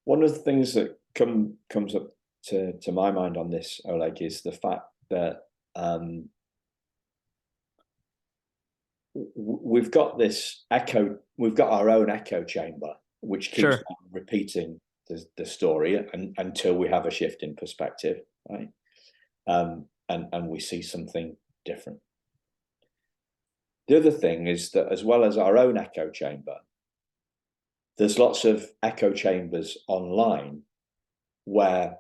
One of the things that comes up to my mind on this, Oleg, is the fact that we've got our own echo chamber which keeps Sure. on repeating the story until we have a shift in perspective, right? And we see something different. The other thing is that, as well as our own echo chamber, there's lots of echo chambers online where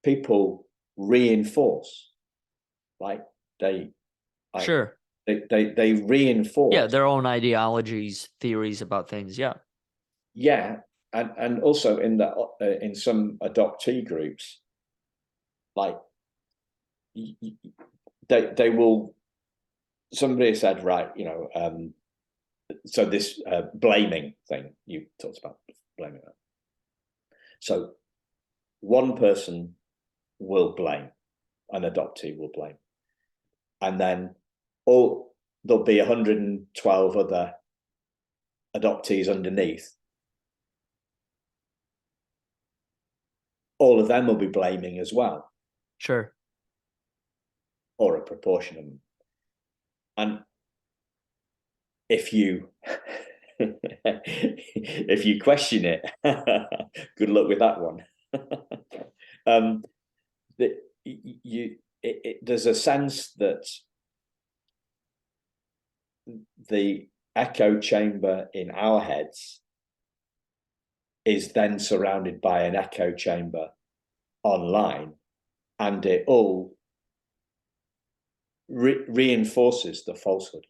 people reinforce, like they Sure. they Yeah, reinforce, their own ideologies, theories about things. Yeah. yeah, and also in some adoptee groups, like they will. Somebody said, right, so this blaming thing you talked about, blaming that. So one person will blame, an adoptee will blame, and then there'll be 112 other adoptees underneath. All of them will be blaming as well, Sure. or a proportion of them. And if you if you question it, good luck with that one. There's a sense that the echo chamber in our heads is then surrounded by an echo chamber online, and it all reinforces the falsehood.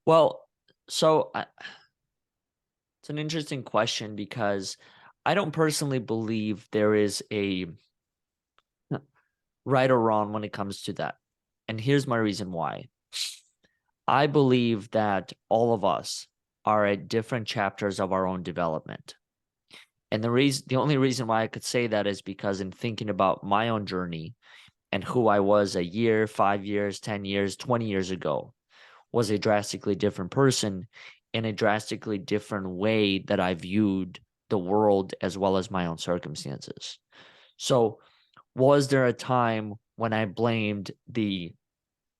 Well, so it's an interesting question because I don't personally believe there is a right or wrong when it comes to that. And here's my reason why. I believe that all of us are at different chapters of our own development. And the only reason why I could say that is because in thinking about my own journey and who I was a year, 5 years, 10 years, 20 years ago was a drastically different person in a drastically different way that I viewed the world as well as my own circumstances. So, was there a time when I blamed the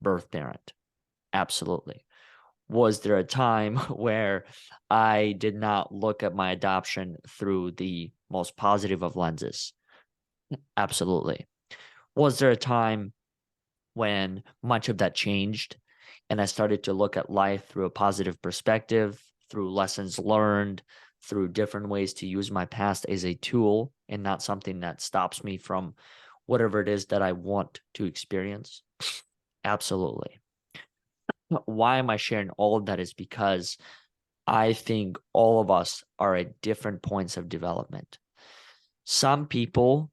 birth parent? Absolutely. Was there a time where I did not look at my adoption through the most positive of lenses? Absolutely. Was there a time when much of that changed and I started to look at life through a positive perspective, through lessons learned, through different ways to use my past as a tool and not something that stops me from whatever it is that I want to experience? Absolutely. Why am I sharing all of that is because I think all of us are at different points of development. Some people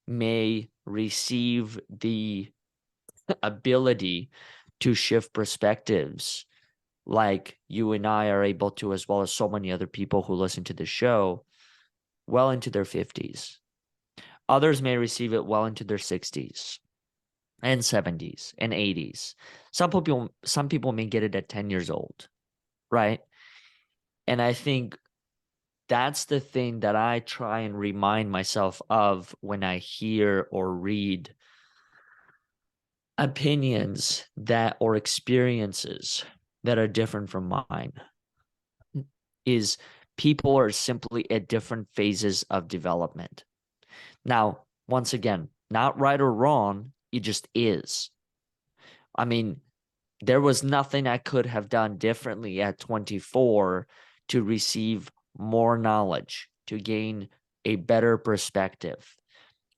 may receive the ability to shift perspectives like you and I are able to, as well as so many other people who listen to the show, well into their 50s. Others may receive it well into their 60s and 70s and 80s. Some people may get it at 10 years old, right? And I think that's the thing that I try and remind myself of when I hear or read opinions that or experiences that are different from mine. Is people are simply at different phases of development. Now, once again, not right or wrong, it just is. I mean, there was nothing I could have done differently at 24 to receive more knowledge, to gain a better perspective.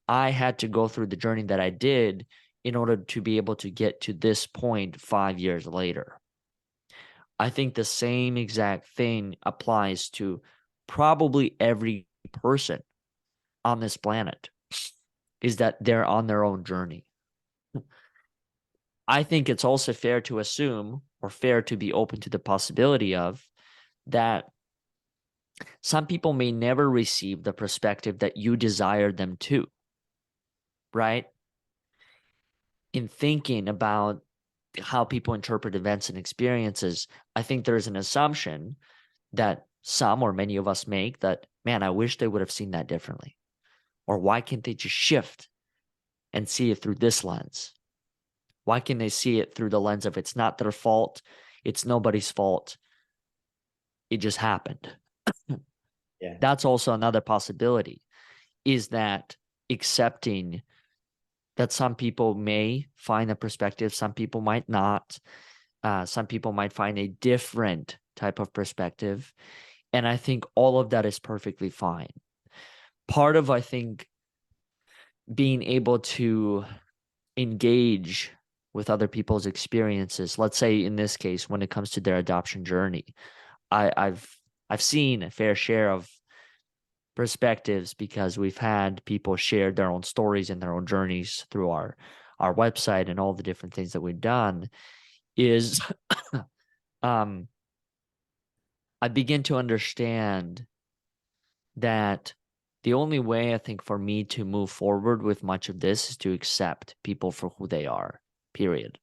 I had to go through the journey that I did in order to be able to get to this point 5 years later. I think the same exact thing applies to probably every person on this planet, is that they're on their own journey. I think it's also fair to assume, or fair to be open to the possibility of, that some people may never receive the perspective that you desire them to, right? In thinking about how people interpret events and experiences, I think there's an assumption that some or many of us make that, man, I wish they would have seen that differently. Or why can't they just shift and see it through this lens? Why can't they see it through the lens of it's not their fault, it's nobody's fault, it just happened. Yeah. That's also another possibility, is that accepting that some people may find a perspective, some people might not. Some people might find a different type of perspective. And I think all of that is perfectly fine. Part of, I think, being able to engage with other people's experiences, let's say in this case, when it comes to their adoption journey, I've seen a fair share of perspectives because we've had people share their own stories and their own journeys through our website and all the different things that we've done, is I begin to understand that the only way I think for me to move forward with much of this is to accept people for who they are, period.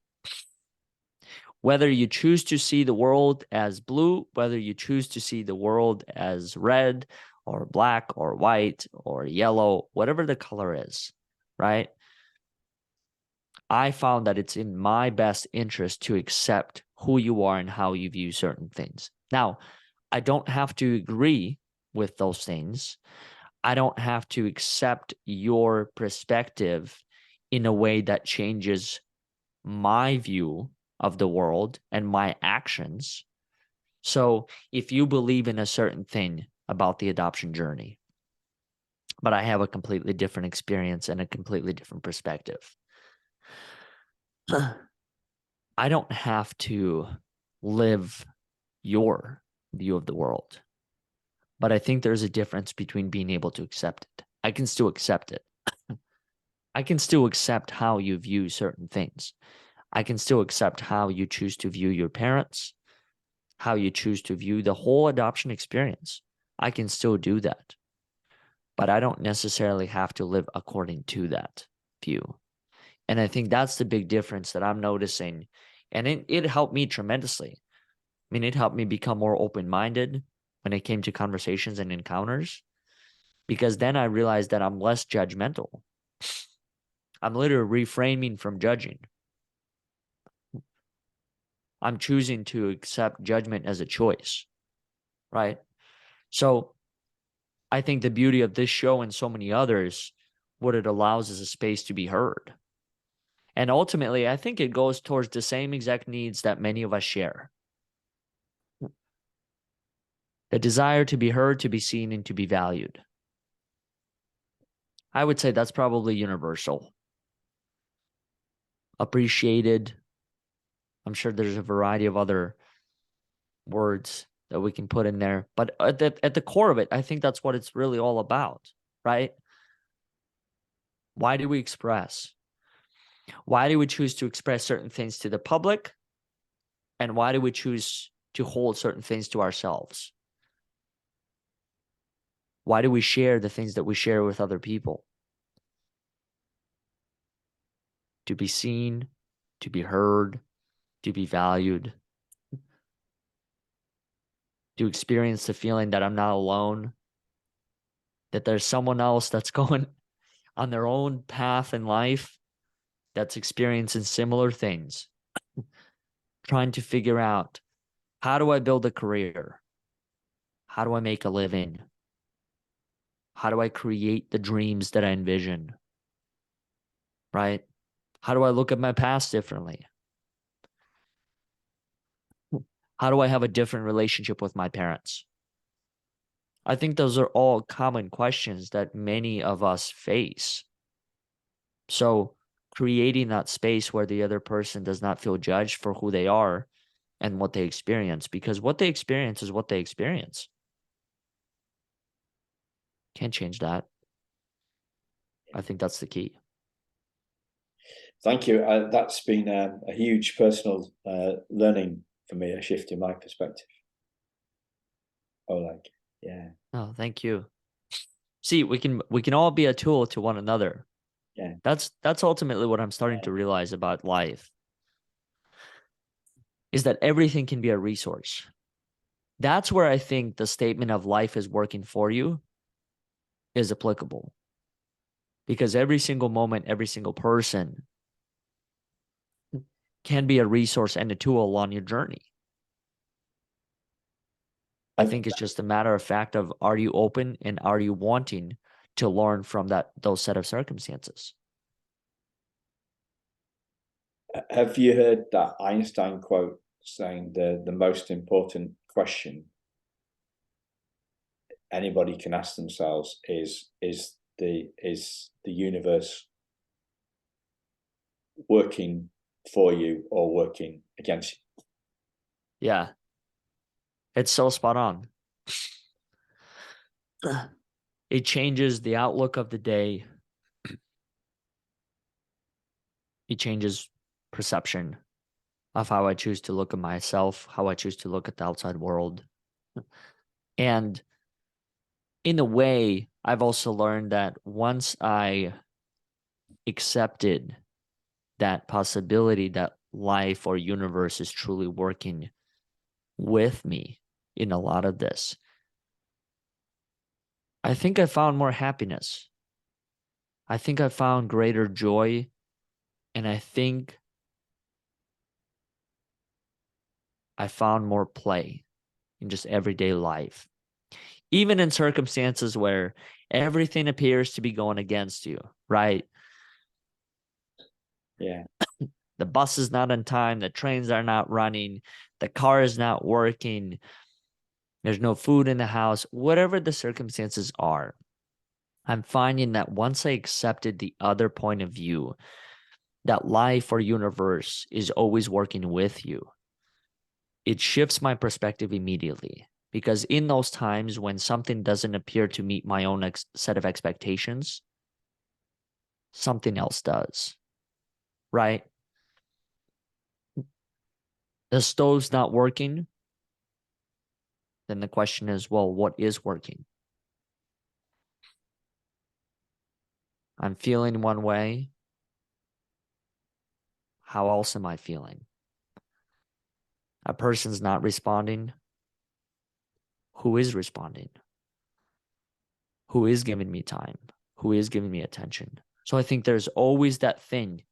Whether you choose to see the world as blue, whether you choose to see the world as red or black or white or yellow, whatever the color is, right? I found that it's in my best interest to accept who you are and how you view certain things. Now, I don't have to agree with those things. I don't have to accept your perspective in a way that changes my view of the world and my actions. So if you believe in a certain thing about the adoption journey, but I have a completely different experience and a completely different perspective, I don't have to live your view of the world. But I think there's a difference between being able to accept it. I can still accept it. I can still accept how you view certain things. I can still accept how you choose to view your parents, how you choose to view the whole adoption experience. I can still do that. But I don't necessarily have to live according to that view. And I think that's the big difference that I'm noticing. And it helped me tremendously. I mean, it helped me become more open-minded when it came to conversations and encounters, because then I realized that I'm less judgmental. I'm literally reframing from judging. I'm choosing to accept judgment as a choice, right? So I think the beauty of this show and so many others, what it allows is a space to be heard. And ultimately, I think it goes towards the same exact needs that many of us share. The desire to be heard, to be seen, and to be valued. I would say that's probably universal. Appreciated. I'm sure there's a variety of other words that we can put in there. But at the core of it, I think that's what it's really all about, right? Why do we express? Why do we choose to express certain things to the public? And why do we choose to hold certain things to ourselves? Why do we share the things that we share with other people? To be seen, to be heard, to be valued, to experience the feeling that I'm not alone, that there's someone else that's going on their own path in life that's experiencing similar things, trying to figure out, how do I build a career? How do I make a living? How do I create the dreams that I envision? Right? How do I look at my past differently? How do I have a different relationship with my parents? I think those are all common questions that many of us face. So creating that space where the other person does not feel judged for who they are and what they experience, because what they experience is what they experience. Can't change that. I think that's the key. Thank you. That's been a huge personal learning for me, a shift in my perspective. Oleg, yeah. Oh, thank you. See, we can all be a tool to one another. Yeah. That's ultimately what I'm starting to realize about life, is that everything can be a resource. That's where I think the statement of life is working for you is applicable. Because every single moment, every single person can be a resource and a tool on your journey. I think it's just a matter of fact of, are you open and are you wanting to learn from those set of circumstances? Have you heard that Einstein quote saying the most important question anybody can ask themselves is the universe working for you or working against you? Yeah. It's so spot on. It changes the outlook of the day. It changes perception of how I choose to look at myself, how I choose to look at the outside world. And in a way, I've also learned that once I accepted that possibility that life or universe is truly working with me in a lot of this, I think I found more happiness. I think I found greater joy. And I think I found more play in just everyday life, even in circumstances where everything appears to be going against you, right? Yeah. The bus is not on time, the trains are not running, the car is not working, there's no food in the house, whatever the circumstances are. I'm finding that once I accepted the other point of view, that life or universe is always working with you, it shifts my perspective immediately. Because in those times when something doesn't appear to meet my own set of expectations, something else does, right? The stove's not working. Then the question is, well, what is working? I'm feeling one way. How else am I feeling? A person's not responding. Who is responding? Who is giving me time? Who is giving me attention? So I think there's always that thing.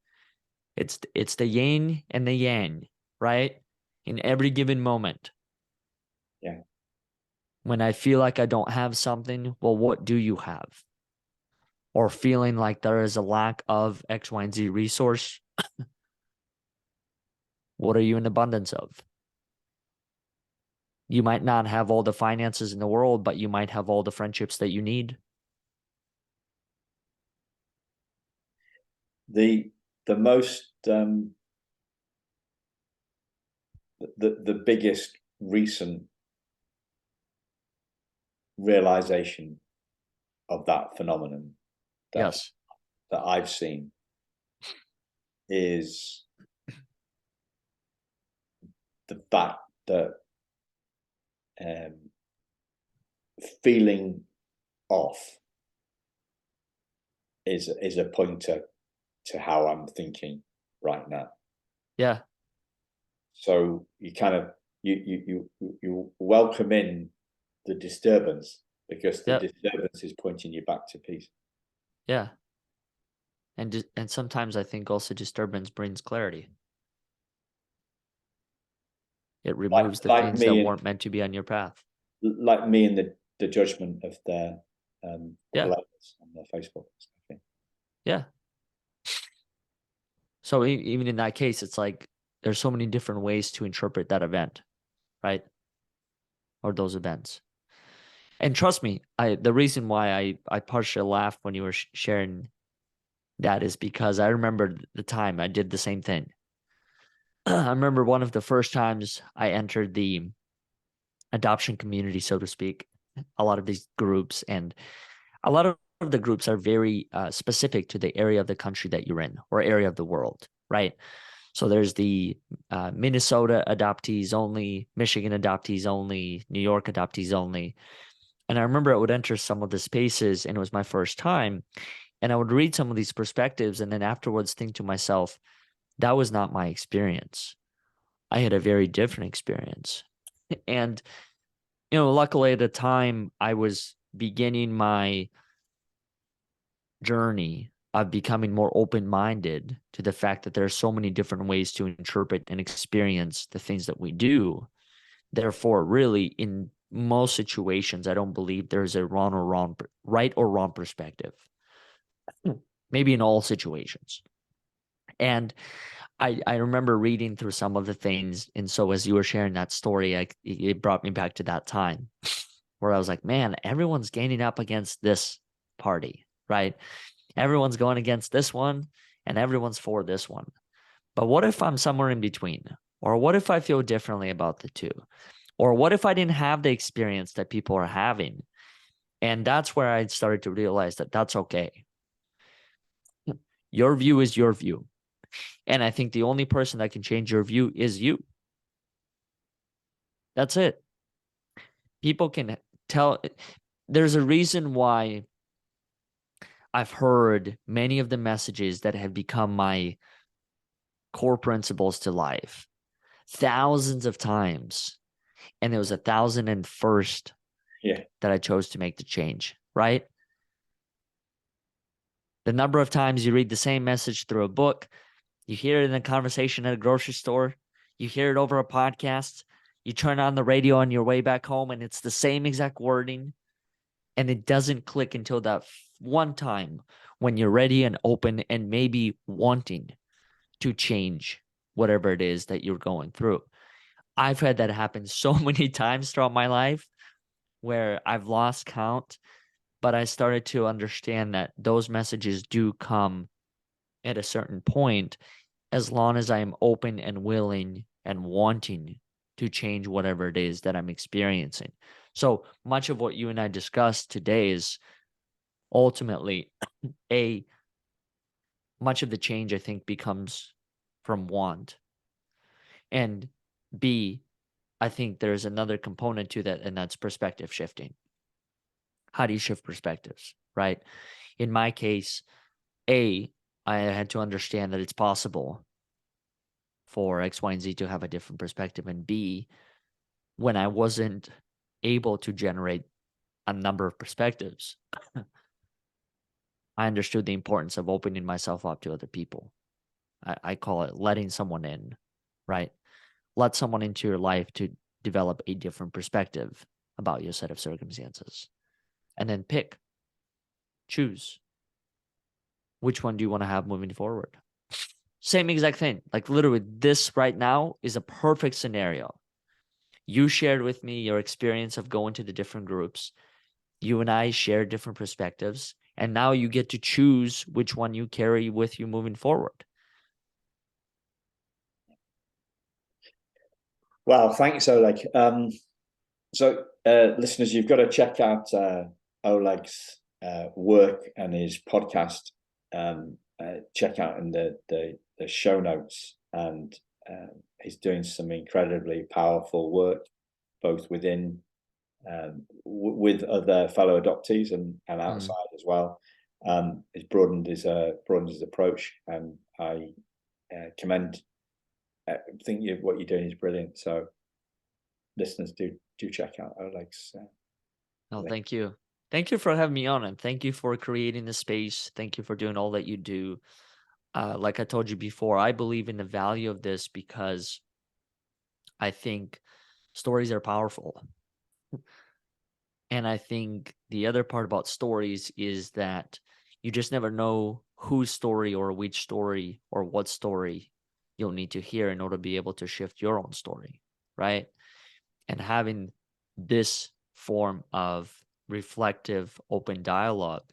It's the yin and the yang, right? In every given moment. Yeah. When I feel like I don't have something, well, what do you have? Or feeling like there is a lack of X, Y, and Z resource, what are you in abundance of? You might not have all the finances in the world, but you might have all the friendships that you need. The most the biggest recent realization of that phenomenon that Yes. that I've seen is the fact that um, feeling off is a pointer to how I'm thinking right now. Yeah. So you kind of you welcome in the disturbance because the Yep. disturbance is pointing you back to peace. Yeah. And sometimes I think also disturbance brings clarity. It removes the Like things that me and weren't meant to be on your path. the judgment of their Yeah. followers on their Facebook. Yeah. So even in that case, it's like there's so many different ways to interpret that event, right? Or those events. And trust me, the reason why I partially laughed when you were sharing that is because I remember the time I did the same thing. I remember one of the first times I entered the adoption community, so to speak, a lot of these groups, and a lot of the groups are very specific to the area of the country that you're in or area of the world, right? So there's the Minnesota adoptees only, Michigan adoptees only, New York adoptees only. And I remember I would enter some of the spaces, and it was my first time. And I would read some of these perspectives and then afterwards think to myself, that was not my experience. I had a very different experience. And, luckily at the time I was beginning my journey of becoming more open-minded to the fact that there are so many different ways to interpret and experience the things that we do. Therefore, really, in most situations, I don't believe there's a right or wrong perspective. Maybe in all situations. And I remember reading through some of the things. And so as you were sharing that story, it brought me back to that time where I was like, man, everyone's gaining up against this party, right? Everyone's going against this one and everyone's for this one. But what if I'm somewhere in between? Or what if I feel differently about the two? Or what if I didn't have the experience that people are having? And that's where I started to realize that that's okay. Your view is your view. And I think the only person that can change your view is you. That's it. People can tell. There's a reason why I've heard many of the messages that have become my core principles to life thousands of times. And it was 1,001st that I chose to make the change, right? The number of times you read the same message through a book, you hear it in a conversation at a grocery store, you hear it over a podcast, you turn on the radio on your way back home and it's the same exact wording, and it doesn't click until that one time when you're ready and open and maybe wanting to change whatever it is that you're going through. I've had that happen so many times throughout my life where I've lost count, but I started to understand that those messages do come at a certain point as long as I am open and willing and wanting to change whatever it is that I'm experiencing. So much of what you and I discussed today is ultimately much of the change I think becomes from want. And B, I think there's another component to that, and that's perspective shifting. How do you shift perspectives, right? In my case, I had to understand that it's possible for X, Y, and Z to have a different perspective. And B, when I wasn't able to generate a number of perspectives, I understood the importance of opening myself up to other people. I call it letting someone in, right? Let someone into your life to develop a different perspective about your set of circumstances. And then choose. Which one do you want to have moving forward? Same exact thing. Like literally, this right now is a perfect scenario. You shared with me your experience of going to the different groups. You and I shared different perspectives. And now you get to choose which one you carry with you moving forward. Wow, thanks, Oleg. Listeners, you've got to check out Oleg's work and his podcast. Check out in the show notes, and he's doing some incredibly powerful work, both within with other fellow adoptees and outside as well. He's broadened his approach, and I commend. I think what you're doing is brilliant. So, listeners, do check out Oleg's. Thank you. Thank you for having me on, and thank you for creating the space. Thank you for doing all that you do. Like I told you before, I believe in the value of this because I think stories are powerful. And I think the other part about stories is that you just never know whose story or which story or what story you'll need to hear in order to be able to shift your own story, right? And having this form of reflective, open dialogue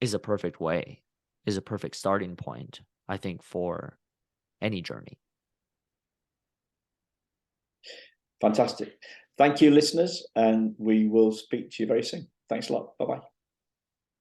is a perfect way, is a perfect starting point, I think, for any journey. Fantastic. Thank you, listeners, and we will speak to you very soon. Thanks a lot. Bye-bye.